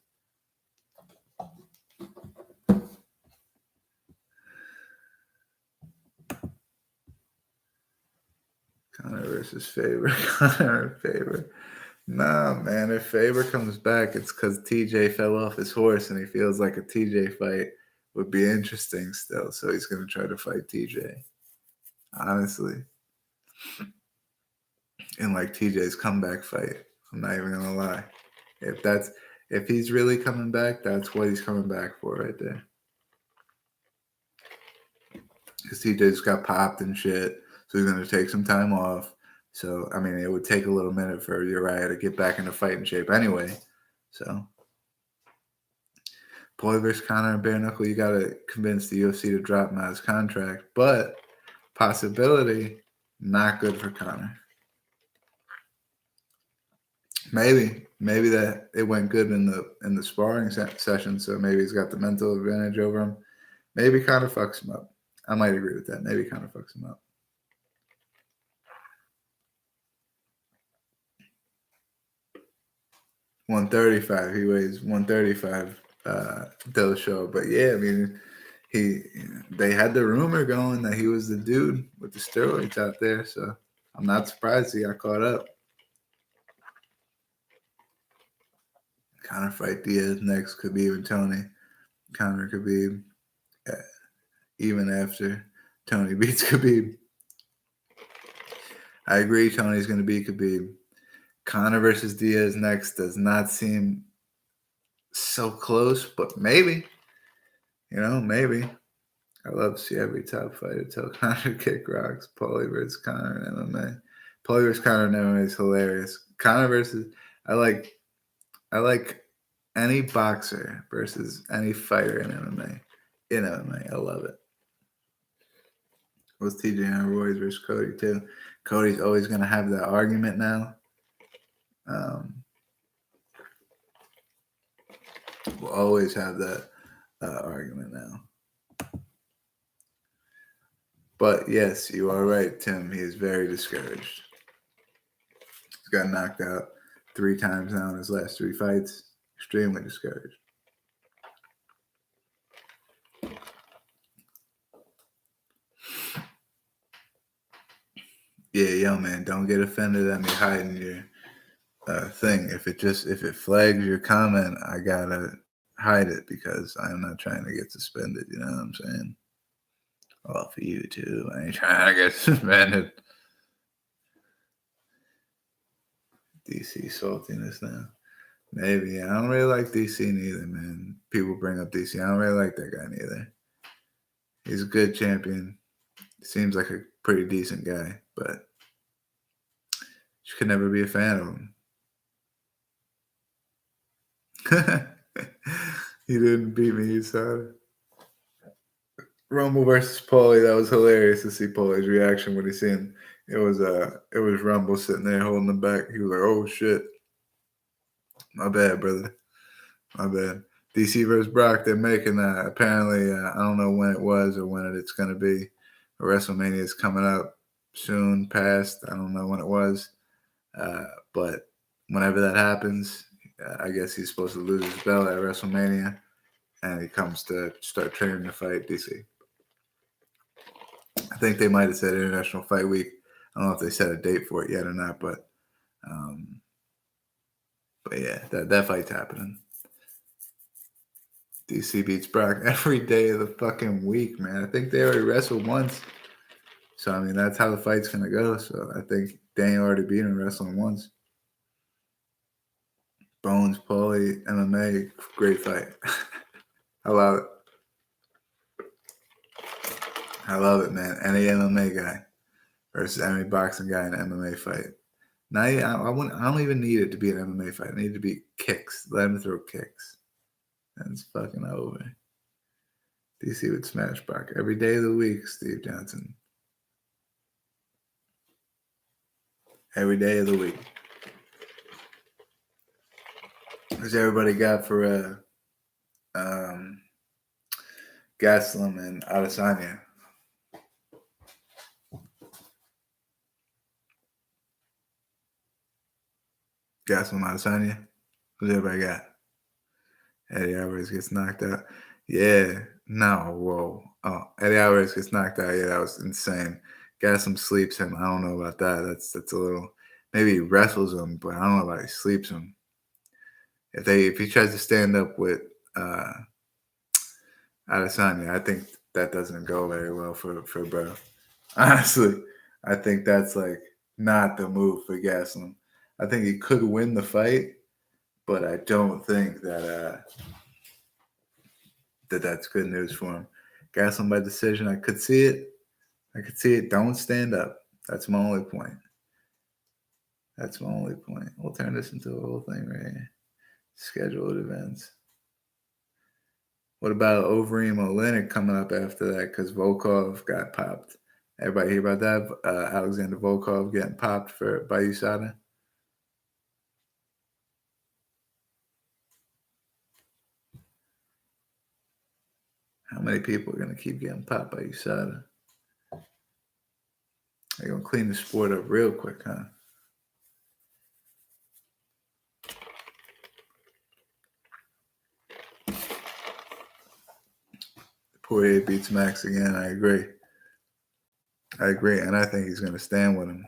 Conor versus Faber. Conor and Faber. Nah, man. If Faber comes back, it's because TJ fell off his horse and he feels like a TJ fight would be interesting still. So he's going to try to fight TJ. Honestly. In like TJ's comeback fight. I'm not even going to lie. If he's really coming back, that's what he's coming back for right there. Because TJ just got popped and shit. So he's going to take some time off. So, I mean, it would take a little minute for Uriah to get back into fighting shape anyway. So, Poirier versus Conor and Bare-knuckle, you got to convince the UFC to drop him out of his contract. But, possibility, not good for Conor. Maybe that it went good in the sparring session, so maybe he's got the mental advantage over him. Maybe Conor fucks him up. I might agree with that. Maybe Conor fucks him up. 135. He weighs 135. Dillashaw, but yeah, I mean, they had the rumor going that he was the dude with the steroids out there, so I'm not surprised he got caught up. Conor fight Diaz next, Khabib and Tony. Conor Khabib, even after Tony beats Khabib. I agree, Tony's going to beat Khabib. Conor versus Diaz next does not seem so close, but maybe. Maybe. I love to see every top fighter tell Conor to kick rocks. Paulie versus Conor in MMA. Paulie versus Conor in MMA is hilarious. Conor versus I like any boxer versus any fighter in MMA. In MMA, I love it. With TJ and Royce versus Cody too. Cody's always gonna have that argument now. We'll always have that argument now. But yes, you are right, Tim. He is very discouraged. He's got knocked out 3 times now in his last 3 fights. Extremely discouraged. Yeah, yo, man, don't get offended at me hiding your thing. If it flags your comment, I gotta hide it because I'm not trying to get suspended. You know what I'm saying? Well, for you too. I ain't trying to get suspended. DC saltiness now. Maybe. I don't really like DC neither, man. People bring up DC. I don't really like that guy neither. He's a good champion. Seems like a pretty decent guy, but you could never be a fan of him. He didn't beat me, you saw it. Rumble versus Paulie, that was hilarious to see Paulie's reaction when he seen it was Rumble sitting there holding him back. He was like, "Oh shit, my bad, brother, my bad." DC versus Brock, they're making that. Apparently, I don't know when it was or when it's going to be. WrestleMania is coming up soon, past. I don't know when it was, but whenever that happens, I guess he's supposed to lose his belt at WrestleMania, and he comes to start training to fight DC. I think they might have said International Fight Week. I don't know if they set a date for it yet or not, but yeah, that fight's happening. DC beats Brock every day of the fucking week, man. I think they already wrestled once. So, I mean, that's how the fight's going to go. So, I think Daniel already beat him wrestling once. Bones, Paulie, MMA, great fight. I love it. I love it, man. Any MMA guy versus any boxing guy in an MMA fight. Now, I don't even need it to be an MMA fight. I need it to be kicks. Let him throw kicks. And it's fucking over. DC would smash Brock every day of the week, Steve Johnson. Every day of the week. What's everybody got for Gaslam and Adesanya? Gaslam, Adesanya? Who's everybody got? Eddie Alvarez gets knocked out. Yeah. No, whoa. Oh, Eddie Alvarez gets knocked out. Yeah, that was insane. Gaslam sleeps him. I don't know about that. That's a little. Maybe he wrestles him, but I don't know about he sleeps him. If he tries to stand up with Adesanya, I think that doesn't go very well for bro. Honestly, I think that's like not the move for Gaslam. I think he could win the fight, but I don't think that that's good news for him. Gaslam by decision, I could see it. Don't stand up. That's my only point. We'll turn this into a whole thing right here. Scheduled events. What about Overeem Olenek coming up after that? Because Volkov got popped. Everybody hear about that? Alexander Volkov getting popped by USADA? How many people are going to keep getting popped by USADA? They're going to clean the sport up real quick, huh? Poirier beats Max again. I agree. And I think he's going to stand with him.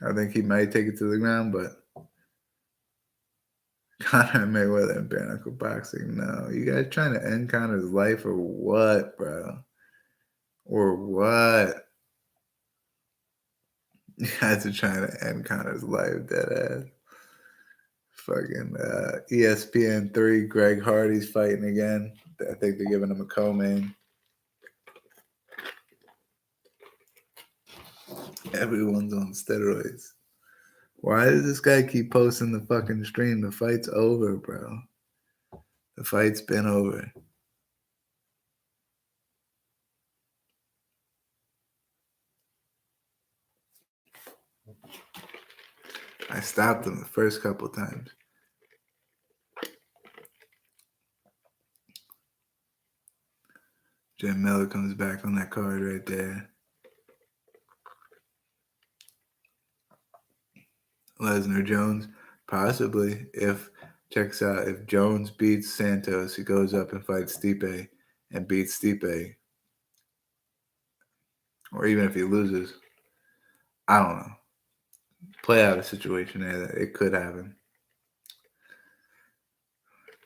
I think he might take it to the ground, but Conor Mayweather and bare-knuckle boxing, no. You guys trying to end Conor's life or what, bro? Or what? You guys are trying to end Conor's life, deadass. Fucking ESPN 3, Greg Hardy's fighting again. I think they're giving him a co-main. Everyone's on steroids. Why does this guy keep posting the fucking stream? The fight's over, bro. The fight's been over. I stopped him the first couple times. Jim Miller comes back on that card right there. Lesnar Jones, possibly. Checks out, if Jones beats Santos, he goes up and fights Stipe and beats Stipe. Or even if he loses. I don't know. Play out a situation there that it could happen.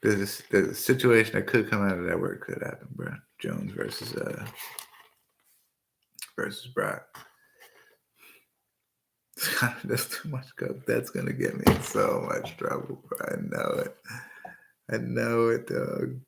There's a situation that could come out of that where it could happen, bro. Jones versus Brock. That's too much coke. That's gonna get me in so much trouble, bro. I know it, dog.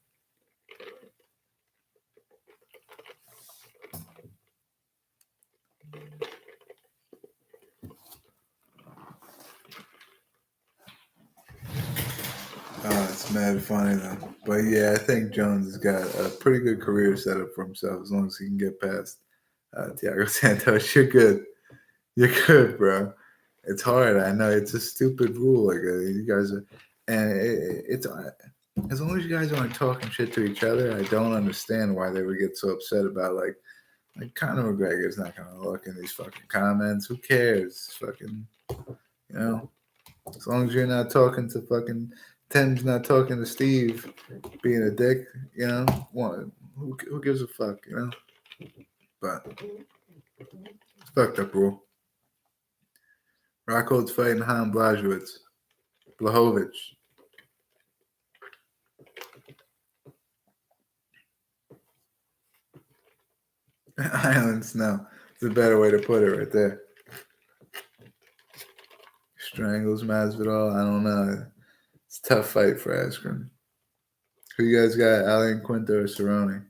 Oh, it's mad funny though. But yeah, I think Jones has got a pretty good career set up for himself as long as he can get past Thiago Santos. You're good. You're good, bro. It's hard. I know it's a stupid rule. Like you guys are, and it's as long as you guys aren't talking shit to each other. I don't understand why they would get so upset about like Conor McGregor's not gonna look in these fucking comments. Who cares? Fucking, you know. As long as you're not talking to fucking Tim's not talking to Steve, being a dick, you know. Who gives a fuck, you know? But it's fucked up rule. Rockhold's fighting Han Blachowicz. Island Snow. It's a better way to put it right there. Strangles Masvidal. I don't know. It's a tough fight for Askren. Who you guys got? Alan Quinto or Cerrone?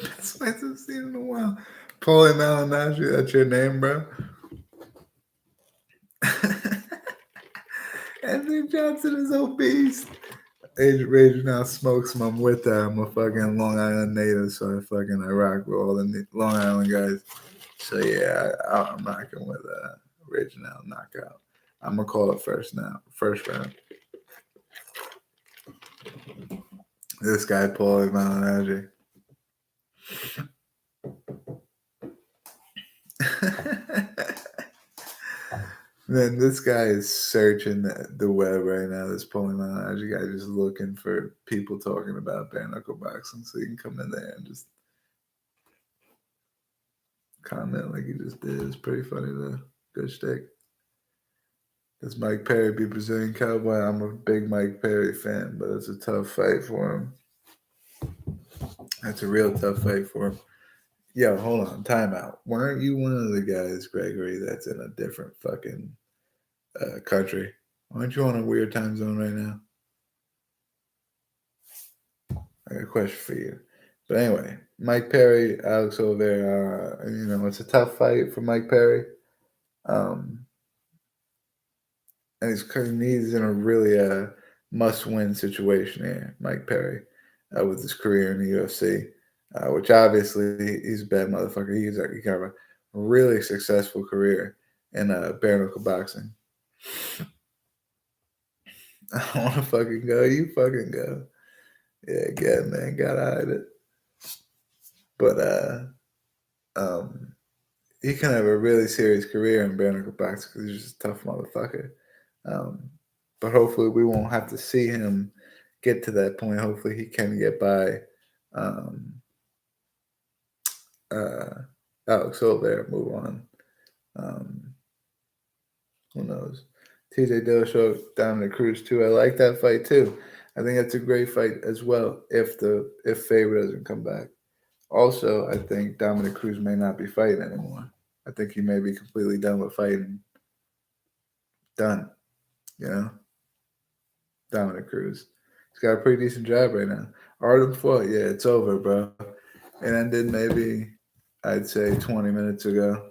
Best fights I've seen in a while. Paulie Malignaggi, that's your name, bro? Anthony Johnson is obese. Rage now smokes him. I'm with that. I'm a fucking Long Island native, so I rock with all the Long Island guys. So yeah, I'm rocking with Rage now knockout. I'm gonna call it first round. This guy Paulie Malignaggi. Man, this guy is searching the web right now. This Pulling Manager guy just looking for people talking about bare knuckle boxing, so he can come in there and just comment like he just did. It's pretty funny though. Good shtick. Does Mike Perry be Brazilian Cowboy? I'm a big Mike Perry fan, but it's a tough fight for him. That's a real tough fight for him. Yo, hold on, timeout. Weren't you one of the guys, Gregory, that's in a different fucking country? Aren't you on a weird time zone right now? I got a question for you. But anyway, Mike Perry, Alex Oliveira, it's a tough fight for Mike Perry. And he's in a really must-win situation here, Mike Perry, with his career in the UFC, which obviously he's a bad motherfucker. He got a really successful career in bare-knuckle boxing. I don't want to fucking go. You fucking go. Yeah, good man. Gotta hide it. But he can have a really serious career in bare-knuckle boxing because he's just a tough motherfucker. But hopefully we won't have to see him get to that point. Hopefully he can get by Alex Oliveira, move on. Who knows? TJ Dillashaw, Dominic Cruz too. I like that fight too. I think that's a great fight as well if Faber doesn't come back. Also, I think Dominic Cruz may not be fighting anymore. I think he may be completely done with fighting. Done. Dominic Cruz. He's got a pretty decent job right now. Artem fought. Yeah, it's over, bro. It ended maybe, I'd say, 20 minutes ago.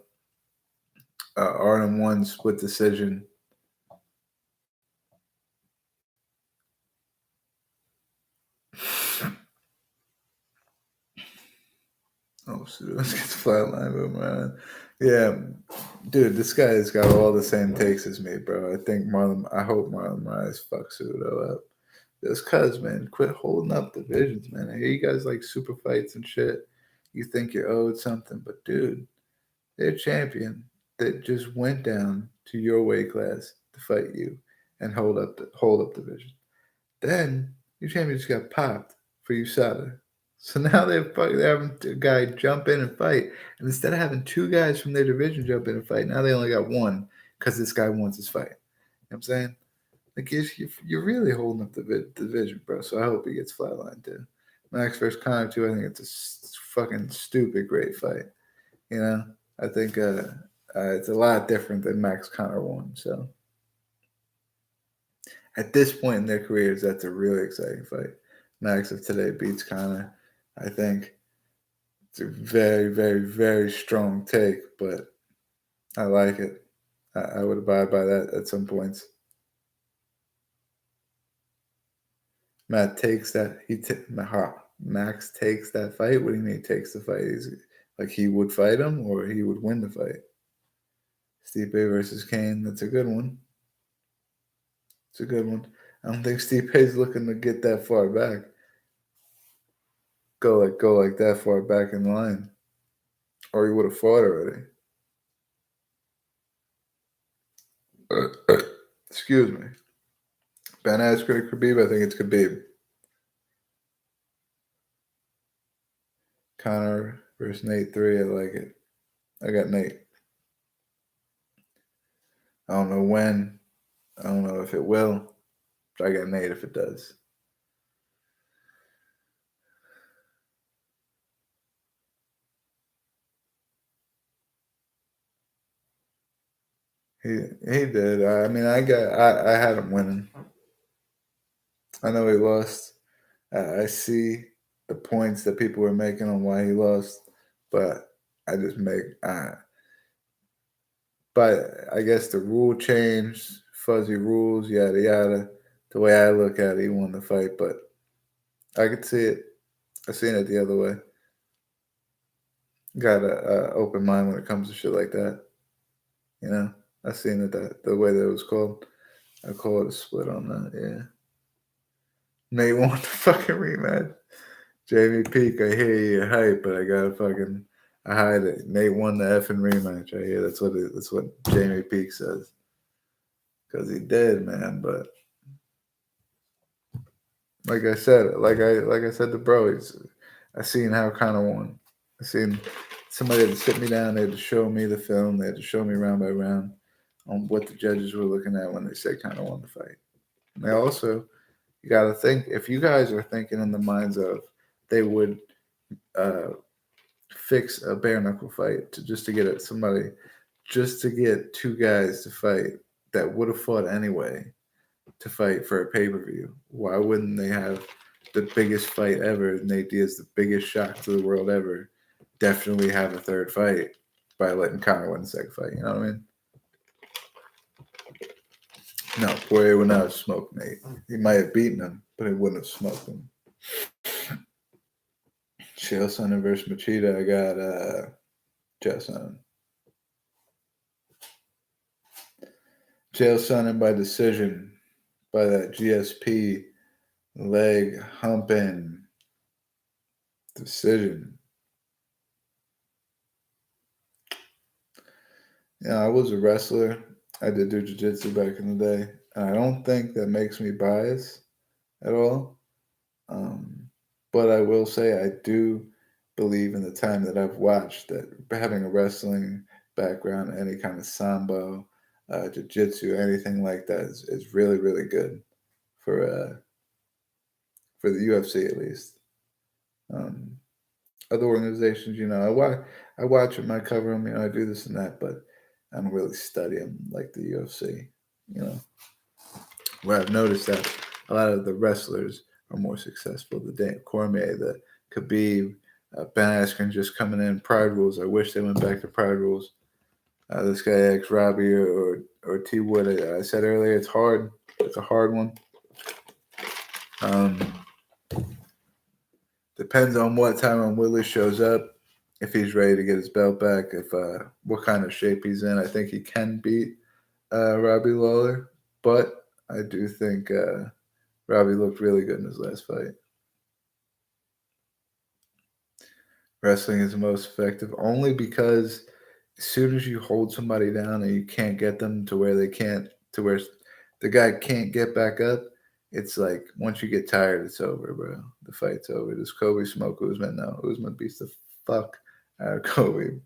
Artem won split decision. Oh, shit. Let's get the flatline moving around. Yeah, dude, this guy has got all the same takes as me, bro. I hope Marlon Moraes fucks Udo up. Just cuz, man, quit holding up divisions, man. I hear you guys like super fights and shit. You think you're owed something, but dude, they're champion that just went down to your weight class to fight you and hold up division. Then your champion just got popped for USADA. So now they're having a guy jump in and fight. And instead of having two guys from their division jump in and fight, now they only got one because this guy wants his fight. You know what I'm saying? Like, you're really holding up the division, bro. So I hope he gets flatlined, too. Max versus Conor, too. I think it's a fucking stupid great fight. I think it's a lot different than Max Conor won. So at this point in their careers, that's a really exciting fight. Max of today beats Conor. I think it's a very, very, very strong take, but I like it. I would abide by that at some points. Matt takes that. Max takes that fight. What do you mean takes the fight? He's like he would fight him, or he would win the fight. Stipe versus Kane. That's a good one. It's a good one. I don't think Stipe's looking to get that far back. Go like that far back in the line, or he would have fought already. Excuse me. Ben Askren, Khabib. I think it's Khabib. Conor versus Nate 3. I like it. I got Nate. I don't know when. I don't know if it will. But I got Nate if it does. He did. I mean, I had him winning. I know he lost. I see the points that people were making on why he lost, but I just but I guess the rule changed, fuzzy rules, yada yada. The way I look at it, he won the fight, but I could see it. I've seen it the other way. Got a open mind when it comes to shit like that. I've seen it the way that it was called. I call it a split on that. Yeah. Nate won the fucking rematch. Jamie Peak, I hear you hype, but I hide it. Nate won the effing rematch. I hear that's what Jamie Peak says. because he did, man. But like I said, like I said to bro, I seen how Connor won. I seen somebody had to sit me down. They had to show me the film. They had to show me round by round on what the judges were looking at when they said Connor won the fight. And they also, you got to think, if you guys are thinking in the minds of they would fix a bare knuckle fight just to get at somebody, just to get two guys to fight that would have fought anyway to fight for a pay per view. Why wouldn't they have the biggest fight ever? Nate Diaz, the biggest shock to the world ever. Definitely have a third fight by letting Conor win the second fight. You know what I mean? No, Poirier would not have smoked Nate. He might have beaten him, but he wouldn't have smoked him. Chael Sonnen versus Machida. I got Chael Sonnen. Chael Sonnen by decision, by that GSP leg humping decision. Yeah, I was a wrestler. I did do jiu-jitsu back in the day. And I don't think that makes me biased at all. But I will say I do believe in the time that I've watched that having a wrestling background, any kind of sambo, jiu-jitsu, anything like that is really, really good for the UFC at least. Other organizations, I watch them, I cover them, I do this and that, but I don't really study them like the UFC, Where I've noticed that a lot of the wrestlers are more successful. The Dan Cormier, the Khabib, Ben Askren just coming in, Pride Rules. I wish they went back to Pride Rules. This guy X Robbie or T Wood. I said earlier, it's hard. It's a hard one. Depends on what time Willie shows up. If he's ready to get his belt back, if what kind of shape he's in. I think he can beat Robbie Lawler, but I do think Robbie looked really good in his last fight. Wrestling is the most effective only because as soon as you hold somebody down and you can't get them to where the guy can't get back up, it's like once you get tired, it's over, bro. The fight's over. Does Kobe smoke Usman? No. Usman beats the fuck out of Kobe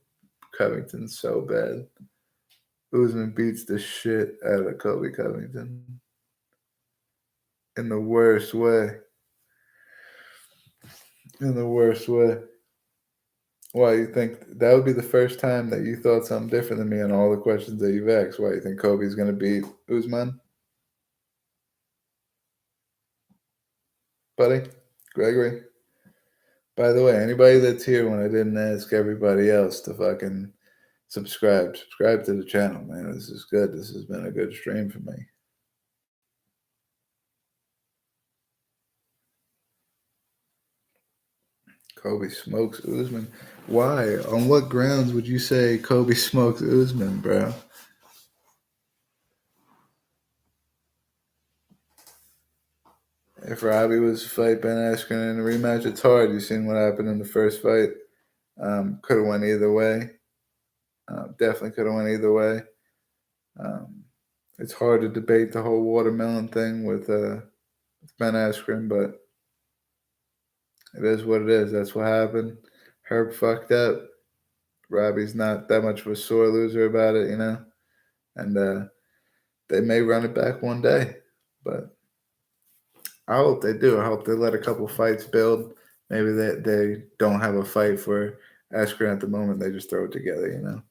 Covington so bad. Usman beats the shit out of Kobe Covington. In the worst way. In the worst way. Why you think that would be the first time that you thought something different than me on all the questions that you've asked? Why you think Kobe's going to beat Usman? Buddy? Gregory? By the way, anybody that's here when I didn't ask everybody else to fucking subscribe to the channel, man. This is good. This has been a good stream for me. Kobe smokes Usman. Why? On what grounds would you say Kobe smokes Usman, bro? If Robbie was to fight Ben Askren in a rematch, it's hard. You seen what happened in the first fight. Could have went either way. Definitely could have went either way. It's hard to debate the whole watermelon thing with Ben Askren, but it is what it is. That's what happened. Herb fucked up. Robbie's not that much of a sore loser about it, And they may run it back one day, but I hope they do. I hope they let a couple fights build. Maybe they don't have a fight for Askren at the moment. They just throw it together,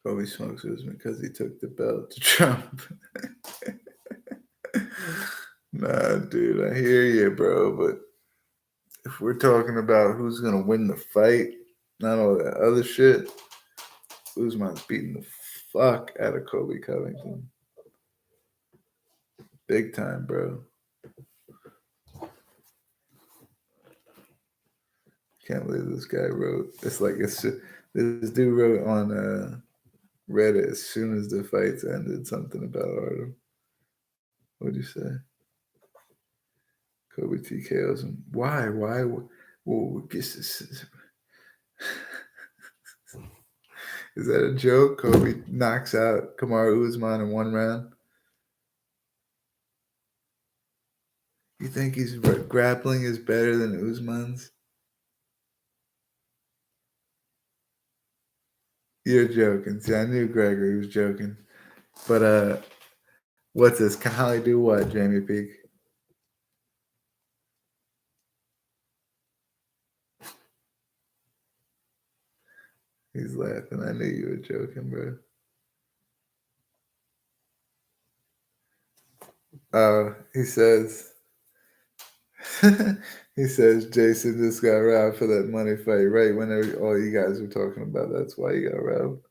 Kobe smokes Usman because he took the belt to Trump. Nah, dude, I hear you, bro. But if we're talking about who's going to win the fight, not all that other shit, Usman's beating the fuck out of Kobe Covington. Big time, bro. Can't believe this guy wrote. This dude wrote on Reddit as soon as the fights ended something about Artem. What'd you say? Kobe TKOs him. Why? Well, Is that a joke? Kobe knocks out Kamaru Usman in 1 round. You think he's grappling is better than Usman's? You're joking. See, I knew Gregory was joking. But what's this? Can Holly do what, Jamie Peak? He's laughing. I knew you were joking, bro. He says he says Jason just got robbed for that money fight, right? Whenever all you guys were talking about, that's why he got robbed.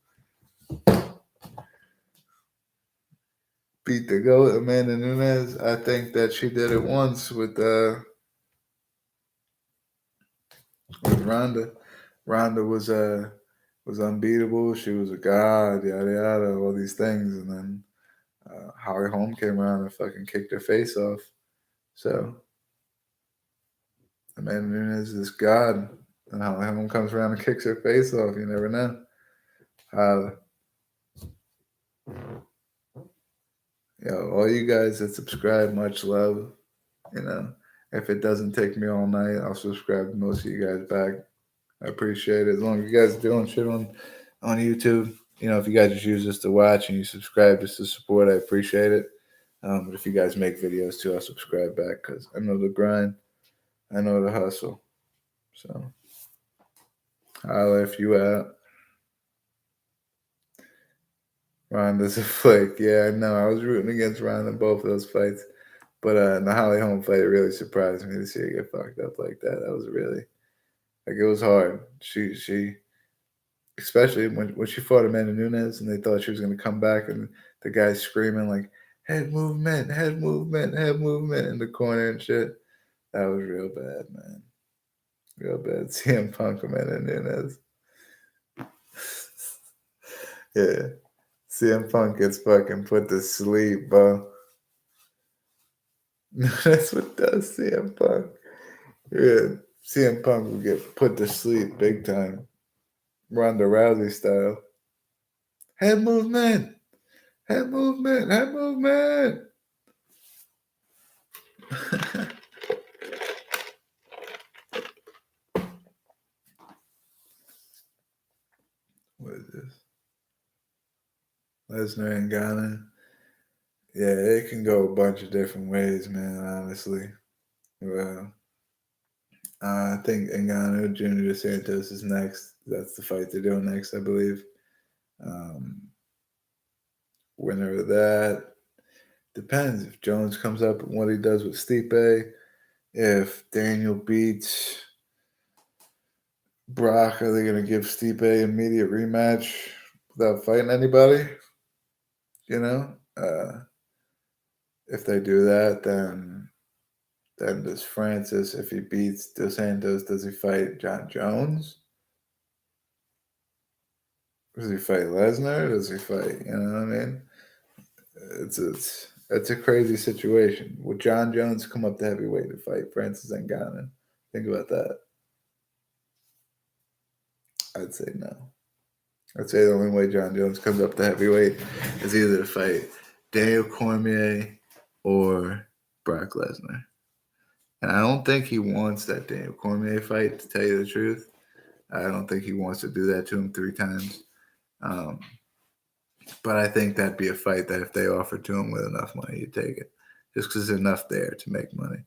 Beat the GOAT, Amanda Nunes. I think that she did it once with Ronda. Ronda was unbeatable. She was a god, yada yada, all these things, and then Holly Holm came around and fucking kicked her face off. So Amanda Nunes is god, and Holly Holm comes around and kicks her face off. You never know. All you guys that subscribe, much love. If it doesn't take me all night, I'll subscribe to most of you guys back. I appreciate it. As long as you guys are doing shit on YouTube, if you guys just use this to watch and you subscribe just to support, I appreciate it. But if you guys make videos too, I'll subscribe back because I know the grind. I know the hustle. So, holla if you out. Ronda's a flake. Yeah, I know. I was rooting against Ronda in both of those fights. But in the Holly Holm fight, it really surprised me to see her get fucked up like that. That was really, it was hard. She especially when she fought Amanda Nunes and they thought she was going to come back and the guy's screaming like, head movement, head movement, head movement in the corner and shit. That was real bad, man. Real bad. CM Punk, Amanda Nunes. Yeah. CM Punk gets fucking put to sleep, bro. That's what does CM Punk. Yeah. CM Punk will get put to sleep big time. Ronda Rousey style. Head movement. Head movement. Head movement. What is this? Lesnar and Ghana. Yeah, it can go a bunch of different ways, man, honestly. Well, I think Ngannou, Junior Dos Santos is next. That's the fight they're doing next, I believe. Winner of that. Depends if Jones comes up and what he does with Stipe. If Daniel beats Brock, are they going to give Stipe an immediate rematch without fighting anybody? If they do that, then does Francis, if he beats Dos Santos, does he fight John Jones? Does he fight Lesnar? Does he fight, you know what I mean? It's a crazy situation. Would John Jones come up to heavyweight to fight Francis Ngannou? Think about that. I'd say no. I'd say the only way John Jones comes up to heavyweight is either to fight Daniel Cormier or Brock Lesnar. And I don't think he wants that Daniel Cormier fight, to tell you the truth. I don't think he wants to do that to him 3 times. But I think that'd be a fight that if they offered to him with enough money, he'd take it. Just because there's enough there to make money.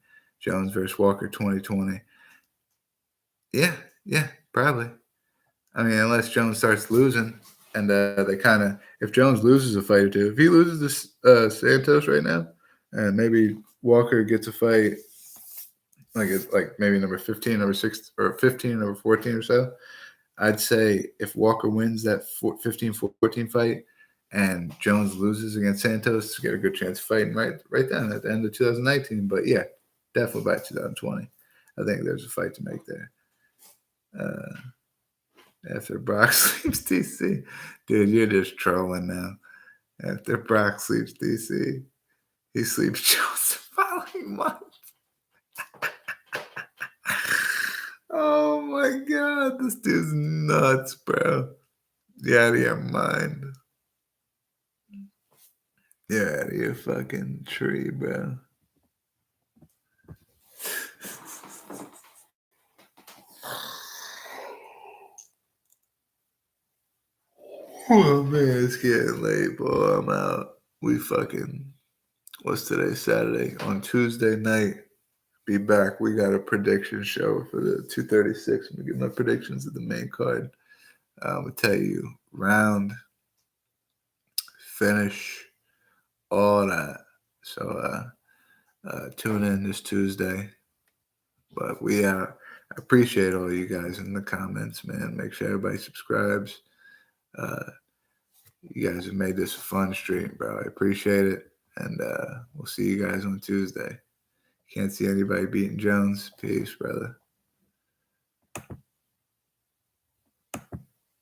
Jones versus Walker 2020. Yeah, probably. I mean, unless Jones starts losing, and they kind of, if Jones loses a fight or two, if he loses to Santos right now, and maybe Walker gets a fight, like maybe number 15, number 6, or 15, number 14 or so, I'd say if Walker wins that 15-14 fight, and Jones loses against Santos, get a good chance of fighting right down at the end of 2019. But yeah, definitely by 2020. I think there's a fight to make there. After Brock sleeps DC. Dude, you're just trolling now. After Brock sleeps DC, he sleeps Jones the following month. Oh my God, this dude's nuts, bro. You're out of your mind. You're out of your fucking tree, bro. Oh man, it's getting late, boy. I'm out. What's today? Saturday. On Tuesday night, be back. We got a prediction show for the 236. I'm gonna get my predictions of the main card. I'm gonna tell you round, finish, all that. So tune in this Tuesday. But I appreciate all you guys in the comments, man. Make sure everybody subscribes. You guys have made this a fun stream, bro. I appreciate it. And we'll see you guys on Tuesday. Can't see anybody beating Jones. Peace, brother.